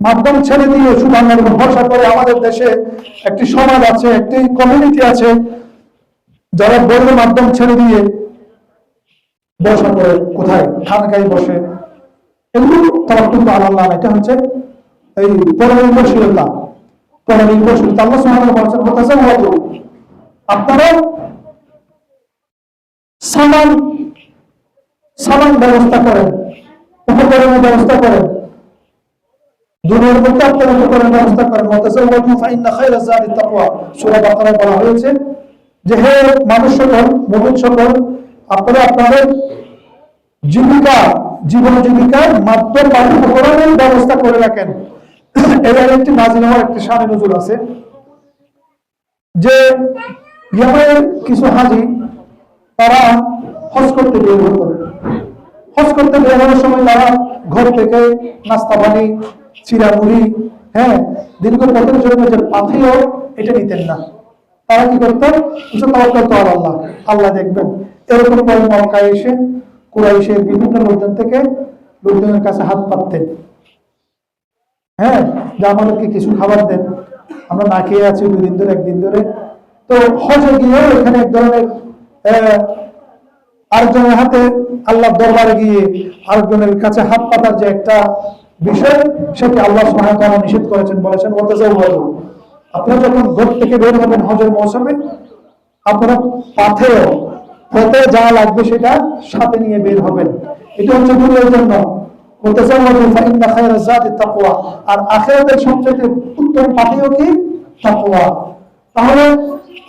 Speaker 1: মাধ্যম ছেড়ে দিয়ে শুধু আল্লাহর উপর ভরসা করে, আমাদের দেশে একটি সমাজ আছে, একটি কমিউনিটি আছে যারা বৈধ মাধ্যম ছেড়ে দিয়ে ভরসা করে, কোথায় খানকায় বসে, এগুলো তাওয়াক্কুল আলাল্লাহ। এটা হচ্ছে এই পরনির্ভরশীলতা। আল্লাহ সুবহানাহু ওয়া তাআলা বলেছেন আপনারা সামান ব্যবস্থা করেন, উপকরণের ব্যবস্থা করেন, দুনিয়ার মধ্যে আপনারা উপকরণের ব্যবস্থা করেন। ওয়াতাযাওয়াজু ফাইন্না খায়রা যাদি তাকওয়া। সূরা বাকারায় বলা হয়েছে যে হে মানুষ সকল, মুমিন সকল, আপনারা আপনাদের জীবন জীবিকার মাধ্যম বা উপকরণের ব্যবস্থা করে রাখেন। এর একটি নাযিল হওয়ার একটি শানে নজুল আছে যে ইয়ামানের কিছু হাজী তারা হজ করতে বের হতো। হজ করতে বের হওয়ার সময় তারা ঘর থেকে নাস্তা পানি, চিরা মুড়ি, দীর্ঘ পথের জন্য যে পাথেয়, এটা নিতেন না। তারা কি করতেন? তাওয়াক্কুল আলাল্লাহ, আল্লাহ দেখবেন। এরকম করে মক্কায় এসে কুরাইশের বিভিন্ন লোকজনের কাছে হাত পাততেন, যে আমাদেরকে কিছু খাবার দেন, আমরা না খেয়ে আছি 2 দিন ধরে, 1 দিন ধরে। তো হজে গিয়ে এখানে এক ধরনের আরেকজনের হাতে, আল্লাহ দরবারে গিয়ে আরেকজনের কাছে হাত পাতার যে একটা বিষয়, সেটি আল্লাহ সুবহানাহু ওয়া তাআলা নিষেধ করেছেন। বলেছেন ওয়াতাযাওয়াজু, আপনারা যখন ঘর থেকে বের হবেন হজের মৌসুমে, আপনারা পথে যা লাগবে সেটা সাথে নিয়ে বের হবেন। এটা হচ্ছে দুনিয়ার জন্য। ওয়াতাযাওয়াজু ফাইন্না খায়রা যাদি তাকওয়া। আর আখিরাতের সবচেয়ে উত্তম পাথেয় কি? তাকওয়া। তাহলে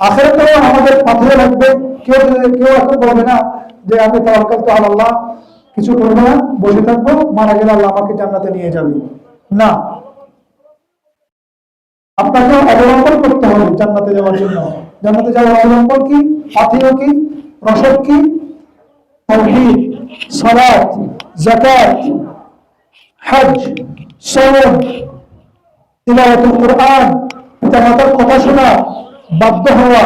Speaker 1: আখিরাতেও আমাদের পাথেয় লাগবে। কেউ এখন বলবে না যে আমি তাওয়াক্কালতু আলাল্লাহ, কিছু করবো না, বসে থাকবো, মারা গেলে আল্লাহ আমাকে জান্নাতে নিয়ে যাবে। না, আপনাকে অবলম্বন করতে হবে জান্নাতে যাওয়ার জন্য। জান্নাতে যাওয়ার অবলম্বন কি? পাথেয় কি? রসদ কি? তাওহীদ, সালাত, যাকাত, হজ, সাওম, তিলাওয়াতুল কুরআন, পিতামাতার কথা শোনা, বাধ্য হওয়া,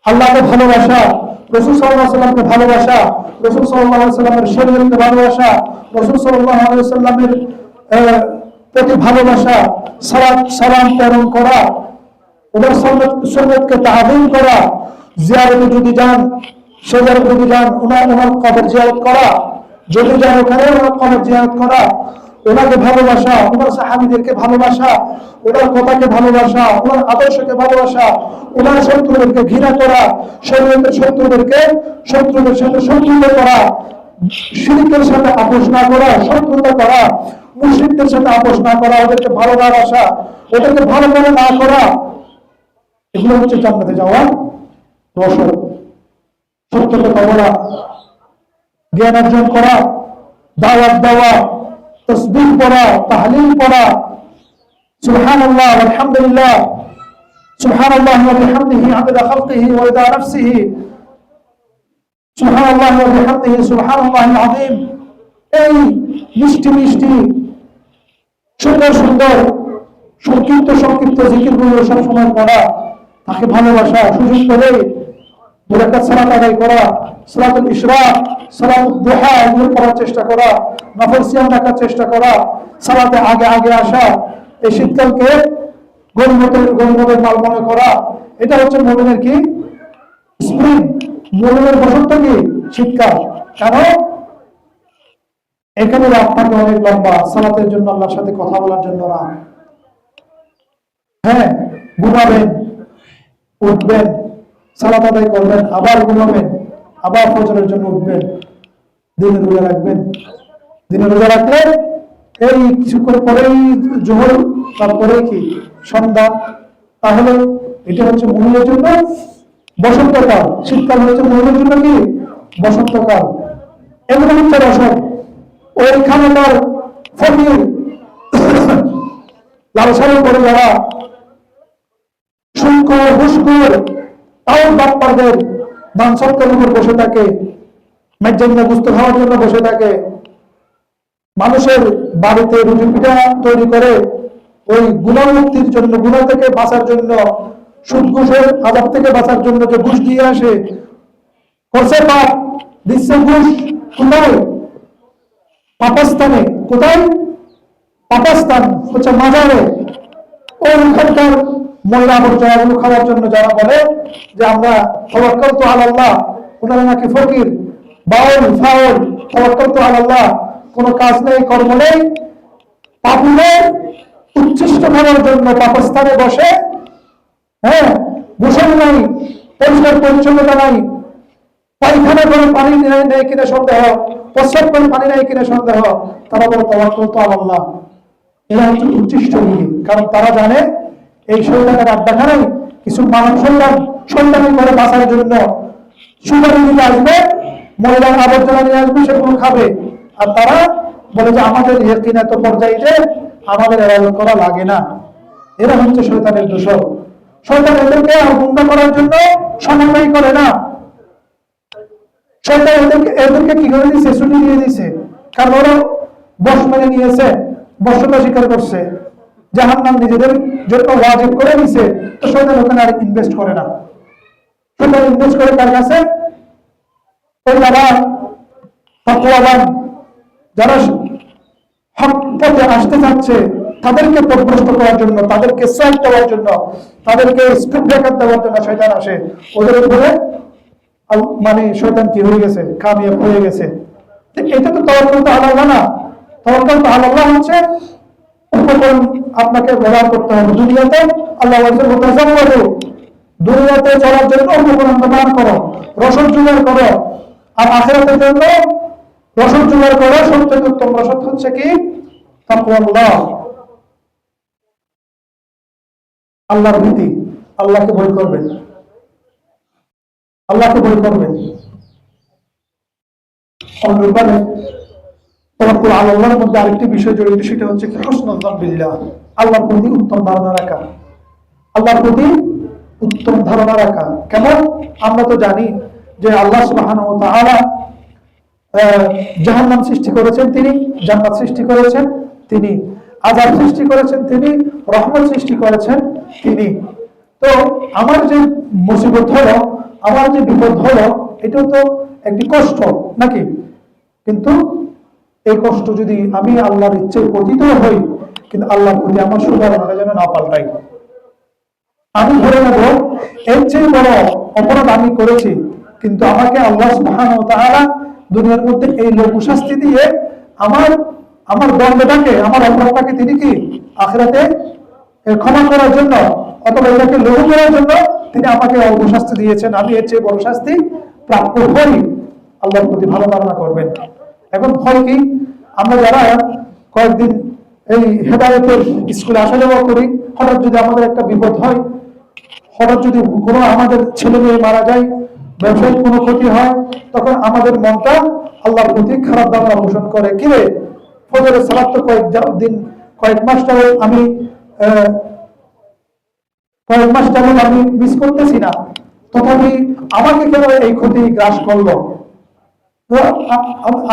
Speaker 1: আল্লাহকে ভালোবাসা, রাসূল সাল্লাল্লাহু আলাইহি ওয়াসাল্লামকে ভালোবাসা, রাসূল সাল্লাল্লাহু আলাইহি ওয়াসাল্লামের শরীয়তকে ভালোবাসা, রাসূল সাল্লাল্লাহু আলাইহি ওয়াসাল্লামের প্রতি ভালোবাসা, সালাম প্রেরণ করা, ওনার সুন্নাতকে তাআযীম করা, জিয়ারতে যদি যান, জিয়ারত যদি যান, ওনার কবর জিয়ারত করা, যদি যান ওখানে ওনার কবর জিয়ারত করা, ওনাকে ভালোবাসা, ওনার সাহাবীদেরকে ভালোবাসা, ওনার কথাকে ভালোবাসা, ওনার আদর্শকে ভালোবাসা, ওনার শত্রুদেরকে ঘৃণা করা, শরীয়তের শত্রুদের সাথে শত্রুতা করা, শিরকের সাথে আপোষ না করা, শত্রুতা করা, মুশরিকদের সাথে আপোষ না করা, ওদেরকে ভালো না বাসা, ওদেরকে ভালো মনে না করা, এগুলো হচ্ছে জান্নাতে যাওয়ার রসদ। সত্য কথা বলা, জ্ঞান অর্জন করা, দাওয়াত দেওয়া, তাসবিহ পড়া, তাহলিল পড়া, সুবহানাল্লাহ আলহামদুলিল্লাহ, সুবহানাল্লাহ ওয়া বিহামদিহি আদada খালকিহি ওয়া রিদা নাফসিহি, সুবহানাল্লাহ ওয়া বিহামদিহি সুবহানাল্লাহিল আযীম। এই মিষ্টি মিষ্টি, সুন্দর সুন্দর, সংক্ষিপ্ত জিকিরগুলো সব সময় পড়া, তাকে ভালোবাসা, সুযোগ পেলে 2 রাকাত সালাত আদায় করা, সালাতুল ইশরাক, সালাতুল দুহা, এগুলো পড়ার চেষ্টা করা, নফল সিয়াম রাখার চেষ্টা করা, সালাতে আগে আসা, এই শীতকালকে গনিমতের মাল মনে করা। এটা হচ্ছে মুমিনের কি? স্প্রিং। মুমিনের বসন্ত কি? শীতকাল। কেন? এখানে রাত থাকে অনেক লম্বা, সালাতের জন্য, আল্লাহর সাথে কথা বলার জন্য রাত। ঘুমাবেন, উঠবেন, সালাত আদায় করবেন, আবার ঘুমাবেন, আবার ফজরের জন্য উঠবেন, দিনে রোজা রাখবেন। দিনে রোজা রাখলে এই কিছুক্ষণ পরেই জোহর, তারপরে কি সন্ধ্যা। তাহলে এটা হচ্ছে মুমিনের জন্য বসন্তকাল। শীতকাল হচ্ছে মুমিনের জন্য কি? বসন্তকাল। এগুলো হচ্ছে রসদ। ওইখানে তার ফকির লালসার উপরে যারা সুদখোর ঘুষখোর তাও বাটপারদের দানসত্বের উপর বসে থাকে, মেজেন্না গুস্ত খাওয়ার জন্য বসে থাকে, মানুষের বাড়িতে রুটি পিঠা তৈরি করে ওই গুনাহ মুক্তির জন্য, গুনাহ থেকে বাঁচার জন্য, সুদ ঘুষের আযাব থেকে বাঁচার জন্য যে ঘুষ দিয়ে আসে, করছে পাপ, দিচ্ছে ঘুষ। কোথায়? পাপাস্তানে। কোথায়? পাপাস্তান হচ্ছে মাজারে। ওখানকার ময়লা আবর্জনাগুলো খাওয়ার জন্য যারা বলে যে আমরা তাওয়াক্কালতু আলাল্লাহ, ওনারা নাকি ফকির, বাউল ফাউল, তাওয়াক্কালতু আলাল্লাহ, কোনো কাজ নেই, কর্ম নেই, পাপুলের উচ্ছিষ্ট খাওয়ার জন্য পাপাস্থানে বসে, হ্যাঁ, গোসল নাই, পরিষ্কার পরিচ্ছন্নতা নাই, পায়খানা করে পানি নেই কিনা সন্দেহ, প্রস্রাব করে পানি নেই কিনা সন্দেহ, তারা বলে তাওয়াক্কালতু আলাল্লাহ। এরা হচ্ছে উচ্ছিষ্ট রোগী, কারণ তারা জানে এই শয়তানের আড্ডাখানায় কিছু মানব সন্তানি করে বাঁচার জন্য সুপারি নিয়ে আসবে, ময়লার আবর্জনা নিয়ে আসবে, সেগুলো খাবে। আর তারা বলে যে আমাদের ইয়াকিন এত পর্যায়ে যে আমাদের এরাদত করা লাগে না। এরা হচ্ছে শয়তানের দোষর। শয়তান এদেরকে গুমরা করার জন্য সমন্বয় করে না। শয়তান এদেরকে কি করে দিয়েছে? ছুটি দিয়ে দিয়েছে। কারণ ওরা বশ মেনে নিয়েছে, বশতা স্বীকার করছে, জাহান্নাম নিজেদের জন্য ওয়াজিব করে দিয়েছে। তো শয়তান ওখানে আর ইনভেস্ট করে না। শয়তান ইনভেস্ট করে কার কাছে? ওই যারা তাকওয়াবান, যারা হক পথে আসতে যাচ্ছে, তাদেরকে পথভ্রষ্ট করার জন্য, তাদেরকে সাইড দেওয়ার জন্য, তাদেরকে স্কুপ ব্রেকার দেওয়ার জন্য শয়তান আসে। ওদের উপরে মানে শয়তান কি হয়ে গেছে? কামিয়াব হয়ে গেছে। এটা তো তাওয়াক্কুল আলাল্লাহ না। তাওয়াক্কুল আলাল্লাহ হচ্ছে উপকরণ আপনাকে ব্যবহার করতে হবে। দুনিয়াতে আল্লাহ বলছে মুতাজাওয়াজু, দুনিয়াতে চলার জন্য উপকরণ ব্যবহার করো, রসদ জোগাড় করো। আর আখিরাতের জন্য রসদ জোগাড় করো। সবচেয়ে উত্তম রসদ হচ্ছে কি? তাকওয়াল্লাহ, আল্লাহর ভীতি। আল্লাহকে ভয় করবেন, আল্লাহকে ভয় করবেন। অনুরূপভাবে তাওয়াক্কুল আলাল্লাহর মধ্যে আরেকটি বিষয় জড়িত, সেটা হচ্ছে কি? হুসনুল যান বিল্লাহ, আল্লাহর প্রতি উত্তম ধারণা রাখা। আল্লাহর প্রতি উত্তম ধারণা রাখা কেমন? আমরা তো জানি যে আল্লাহ সুবহানাহু ওয়া তাআলা জাহান্নাম সৃষ্টি করেছেন তিনি, জান্নাত সৃষ্টি করেছেন তিনি, আযাব সৃষ্টি করেছেন তিনি, রহমত সৃষ্টি করেছেন তিনি। তো আমার যে মুসিবত হলো, আমার যে বিপদ হলো, এটাও তো একটি কষ্ট নাকি? কিন্তু এই কষ্ট যদি আমি আল্লাহর ইচ্ছায় পতিত হই, কিন্তু আল্লাহর প্রতি আমার সুধারণাটা যেন না পাল্টাই। আমি ধরে নেব এর চেয়ে বড় অপরাধ আমি করেছি, কিন্তু আমাকে আল্লাহ সুবহানাহু ওয়া তাআলা দুনিয়ার মধ্যে এই লঘু শাস্তি দিয়ে আমার দণ্ডটাকে, আমার অপরাধটাকে তিনি কি আখিরাতে ক্ষমা করার জন্য, অথবা এটাকে লঘু করার জন্য তিনি আমাকে অল্প শাস্তি দিয়েছেন। আমি এর চেয়ে বড় শাস্তি প্রাপ্য হই। আল্লাহর প্রতি ভালো ধারণা করবেন। এখন ভয় কি? আমরা যারা কয়েকদিন এই হেদায়েতের স্কুলে আসা যাওয়া করি, হঠাৎ যদি আমাদের একটা বিপদ হয়, হঠাৎ যদি কোনো আমাদের ছেলে মেয়ে মারা যায়, ব্যবসায়িক কোনো ক্ষতি হয়, তখন আমাদের মনটা আল্লাহর প্রতি খারাপ ধারণা পোষণ করে। কি রে, ফজরের সালাত তো কয়েক মাস যাবত আমি মিস করতেছি না, তথাপি আমাকে কেন এই ক্ষতি গ্রাস করলো?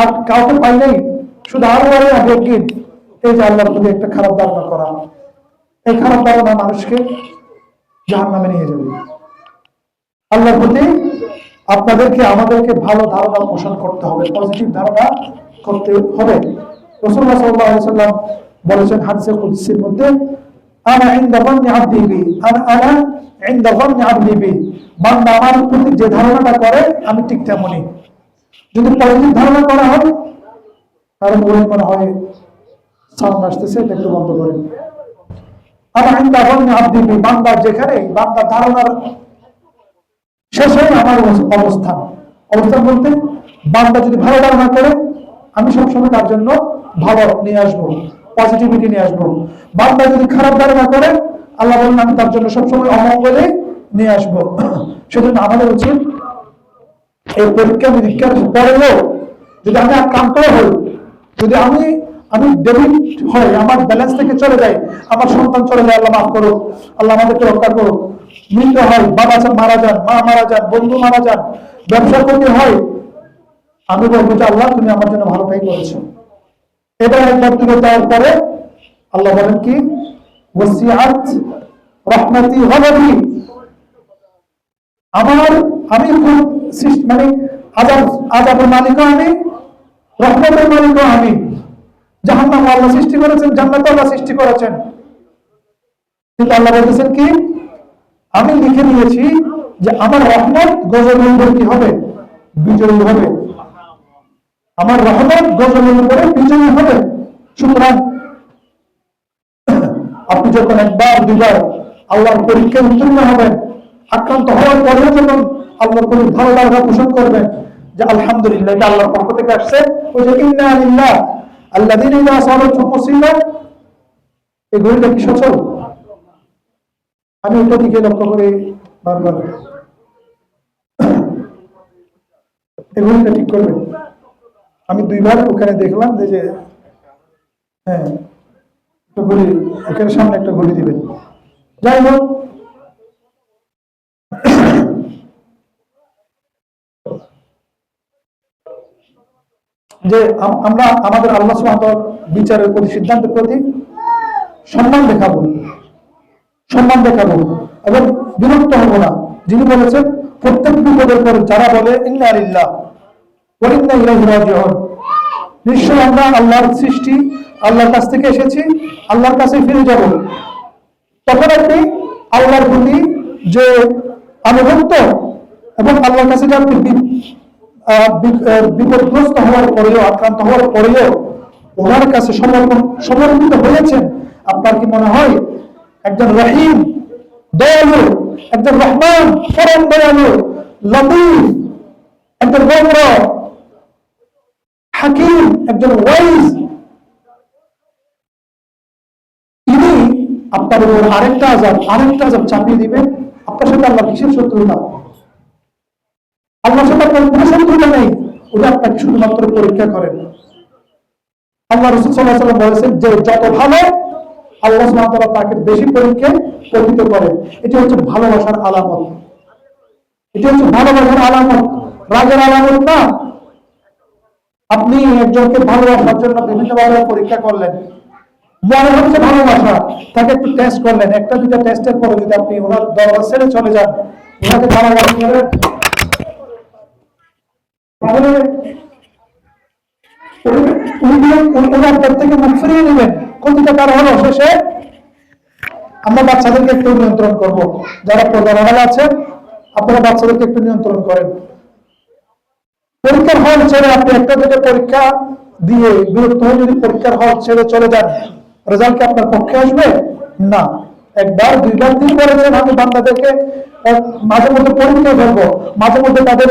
Speaker 1: আর কাউকে পাই নাই, শুধু আরো অজ্ঞান। এই যে আল্লাহর প্রতি একটা খারাপ ধারণা করা, এই খারাপ ধারণা মানুষকে জাহান্নামে নিয়ে যাবে। আল্লাহর প্রতি আপনাদেরকে, আমাদেরকে ভালো ধারণা পোষণ করতে হবে, পজিটিভ ধারণা করতে হবে। রাসূলুল্লাহ সাল্লাল্লাহু আলাইহি ওয়াসাল্লাম বলেছেন হাদিসে কুদসির মধ্যে, আনা ইনদা যান্নি আবদি বি, আনা ইনদা যান্নি আবদি বি, বান্দা আমার প্রতি যে ধারণাটা করে আমি ঠিক তেমনই। যদি পজিটিভ ধারণা করা হয়, কারণ ওই মনে হয় সাউন্ড আসতেছে, এটা একটু বন্ধ করেন। আনা ইনদা যান্নি আবদি বি, বান্দা যেখানে, বান্দার ধারণার শেষে আমার অবস্থান বলতে, বান্দা যদি ভালো ধারণা করে, আমি সবসময় তার জন্য ভালো নিয়ে আসবো, পজিটিভিটি নিয়ে আসবো। বান্দা যদি খারাপ ধারণা করে, আল্লাহ বলেন আমি তার জন্য সবসময় অমঙ্গলে নিয়ে আসবো। সেজন্য আমাদের উচিত এই পরীক্ষা নিরীক্ষার পরেও যদি আমি আক্রান্ত হই, যদি আমি আমি ডেবিট হয়, আমার ব্যালেন্স থেকে চলে যায়, আমার সন্তান চলে যায়, আল্লাহ মাফ করো, আল্লাহ আমাদেরকে রক্ষা করো। মৃত্যু হয়, বাবা মারা যান, মা মারা যান, বন্ধু মারা যান, ব্যবসা ক্ষতি হয়, আমি বলবো যে আল্লাহ তুমি আমার জন্য ভালোটাই করেছো। এটা একবার তুলে দেওয়ার পরে আল্লাহ বলেন কি, ওয়াসিআত রাহমাতি গাদাবি, আমি খুব মানে আযাবের মালিকও আমি, রহমতের মালিকও আমি। জাহান্নাম আল্লাহ সৃষ্টি করেছেন, জান্নাত আল্লাহ সৃষ্টি করেছেন, কিন্তু আল্লাহ বলতেছেন কি, আমি লিখে নিয়েছি যে আমার রহমত গজবের উপর কি হবে, বিজয়ী হবে। আমার রহমত গজবের উপরে বিজয়ী হবে। সুতরাং আপনি যখন একবার দুবার আল্লাহর পরীক্ষায় উত্তীর্ণ হবেন, আক্রান্ত হওয়ার পরেও যখন আল্লাহর প্রতি ভালো লাগা পোষণ করবেন যে আলহামদুলিল্লাহ এটা আল্লাহর পক্ষ থেকে আসছে, ওই যে ইন্না লিল্লাহ আল্লাযীনা ইযা আসাবাতুহুম মুসিবা, এই ঘড়িটা কি সচল? আমি ওটা দিকে লক্ষ্য করে বারবার এই ঘড়িটা ঠিক করবেন। আমি দুইবার ওখানে দেখলাম যে হ্যাঁ একটা ঘড়ি, এখানে সামনে একটা ঘড়ি দিবেন। যাই হোক, যে আমরা আমাদের আল্লাহ সুবহানাহু ওয়া তাআলার বিচারের প্রতি, সিদ্ধান্তের প্রতি সম্মান দেখাবো এবং বিরক্ত হব না। যিনি বলেছেন প্রত্যেক বিপদের পর যারা বলে ইন্না লিল্লাহ ওয়া ইন্না ইলাইহি রাজিউন, নিশ্চয় আমরা আল্লাহর সৃষ্টি, আল্লাহর কাছ থেকে এসেছি, আল্লাহর কাছে ফিরে যাব। তখন আপনি আল্লাহর প্রতি যে আনুগত্য এবং আল্লাহর কাছে যে আপনি বিপদগ্রস্ত হওয়ার পরেও, আক্রান্ত হওয়ার পরেও ওনার কাছে সমর্পিত হয়েছেন, আপনার কি মনে হয় একজন রহিম দয়ালু, একজন রহমান পরম দয়ালু, লতীফ, একজন বড় হাকিম, একজন ওয়াইজ, তিনি আপনার উপর আরেকটা আজাব চাপিয়ে দিবেন? আপনার সাথে আল্লাহ কিসের শত্রুতা? আল্লাহর সাথে আপনার কোনো শত্রুতা নেই, উনি আপনাকে শুধুমাত্র পরীক্ষা করেন। আল্লাহ রাসূল সাল্লাল্লাহু আলাইহি ওয়াসাল্লাম বলেছেন যে যত ভালো আল্লাহ সুবহানাহু ওয়া তাআলা তাকে বেশি পরীক্ষায় পতিত করেন। এটি হচ্ছে ভালোবাসার আলামত, রাগের আলামত না। আপনি একজনকে ভালোবাসার জন্য বিভিন্নভাবে পরীক্ষা করলেন, মনে হচ্ছে ভালোবাসা, তাকে একটু টেস্ট করলেন, একটা দুটা টেস্টের পরে যদি আপনি ওনার দরবার ছেড়ে চলে যান, ওনাকে ভালোবাসা করেন, তাহলে ওনার পর থেকে মুখ ফিরিয়ে নেবেন। ক্ষতিটা কার হলো? শেষে আমরা বাচ্চাদেরকে একটু নিয়ন্ত্রণ করব। যারা প্রধান আছে আপনারা বাচ্চাদেরকে একটু নিয়ন্ত্রণ করেন। পরীক্ষার হল ছেড়ে আপনি একটা দুটো পরীক্ষা দিয়ে বিরক্ত হয়ে যদি পরীক্ষার হল ছেড়ে চলে যান, রেজাল্ট কি আপনার পক্ষে আসবে? না। একবার দুইবার দিন করেছেন, আমি বান্দাদেরকে মাঝে মধ্যে পরীক্ষা করবো, মাঝে মধ্যে তাদের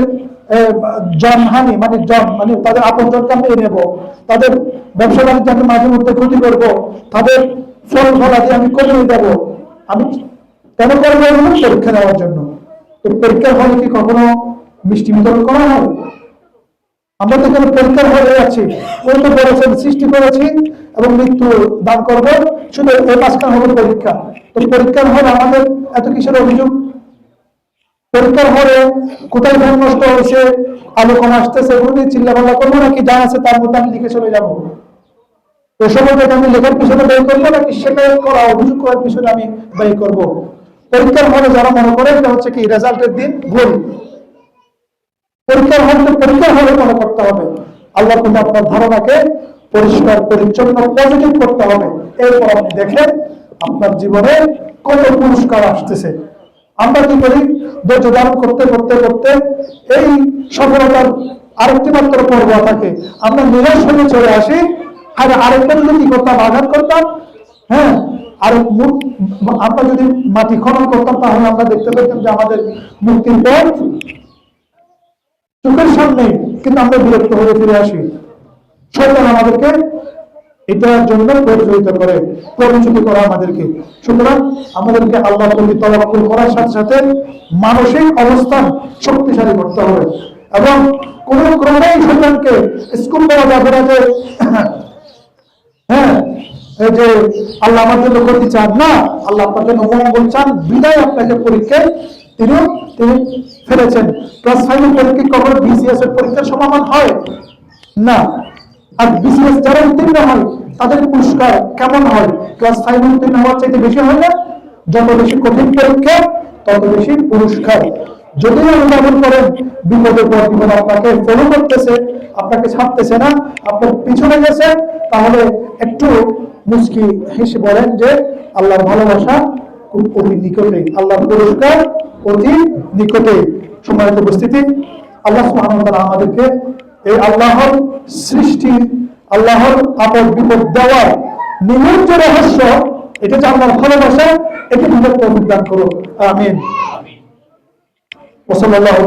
Speaker 1: জনহানি মানে তাদের আপনজনকে আমি নেব, তাদের ব্যবসা বাণিজ্য আমি মাঝে মধ্যে ক্ষতি করবো, তাদের ফলাদি আমি কমিয়ে দেব। আমি কেন করবো? পরীক্ষা দেওয়ার জন্য। তো পরীক্ষার হলে কি কখনো মিষ্টি বিতরণ করা হয়? আমরা তো কোনো পরীক্ষার হলে আছি, ওই তো বলেছেন সৃষ্টি করেছি এবং মৃত্যু দান করবো, শুধু এই মাঝখানে হলো পরীক্ষা। তো পরীক্ষার হলে আমাদের এত কিসের অভিযোগ? পরীক্ষার হলে কোথায় ফ্যান নষ্ট হয়েছে, আলো কম আসতেছে, এগুলো নিয়ে চিল্লাপাল্লা করবো, নাকি যা আছে তার মধ্যে আমি লিখে চলে যাবো? ওই সময়টাকে আমি লেখার পিছনে ব্যয় করবো, নাকি সেটাই করা অভিযোগ করার পিছনে আমি ব্যয় করবো? পরীক্ষার হলে যারা মনে করে এটা হচ্ছে কি রেজাল্টের দিন ভুল, পরীক্ষার হলে মনে করতে হবে। আল্লাহ কিন্তু আপনার ধারণাকে পরিষ্কার পরিচ্ছন্ন পজিটিভ করতে হবে। এরপর আপনি দেখেন আপনার জীবনে কত পুরস্কার আসতেছে। আমরা কি করি? ধৈর্য ধারণ করতে করতে করতে এই সফলতার আরেকটি মাত্র পর্ব থাকে, আমরা নিরাশ হয়ে চলে আসি। আর আরেকটা যদি কি করতাম, আঘাত করতাম, হ্যাঁ, আর আমরা যদি মাটি খনন করতাম, তাহলে আমরা দেখতে পেতাম যে আমাদের মুক্তির পথ চোখের সামনে, কিন্তু আমরা বিরক্ত হয়ে ফিরে আসি। শয়তান আমাদেরকে এটার জন্য প্ররোচিত করে, আমাদেরকে। সুতরাং আমাদেরকে আল্লাহর প্রতি তাওয়াক্কুল করার সাথে সাথে মানসিক অবস্থান শক্তিশালী করতে হবে এবং কোন ক্রমেই শয়তানকে স্কুপ করা যাবে না যে হ্যাঁ, এই যে আল্লাহ আমার জন্য ক্ষতি চান না, আল্লাহ আপনার জন্য মঙ্গল চান, বিদায় আপনাকে পরীক্ষায় তিনি তিনি ফেলেছেন। ক্লাস 5 এর পরীক্ষা কখনো বিসিএস এর পরীক্ষার সমাধান হয় না। আর বিসিএস যারা উত্তীর্ণ হয় তাদের পুরস্কার কেমন হয়? ক্লাস 5 উত্তীর্ণ হওয়ার চাইতে বেশি হয় না? যত বেশি কঠিন পরীক্ষা তত বেশি পুরস্কার। যদি অনুধাবন করেন বিপদের পর বিপদ আপনাকে ফলো করতেছে, আপনাকে ছাড়তেছে না, আপনার পিছনে গেছে, তাহলে একটু মুচকি হেসে বলেন যে আল্লাহর ভালোবাসা খুব অতি নিকটে, আল্লাহর পুরস্কার অতি নিকটে। সম্মানিত উপস্থিতি, আল্লাহ সুবহানাহু ওয়া তাআলা আমাদেরকে এই আল্লাহর সৃষ্টির, আল্লাহর আপদ বিপদ দেওয়ার নিমজ্জ রহস্য, এটা যে আল্লাহর ভালোবাসা, এটি বুঝতে তৌফিক দান করুন। আমিন। ওয়া সাল্লাল্লাহু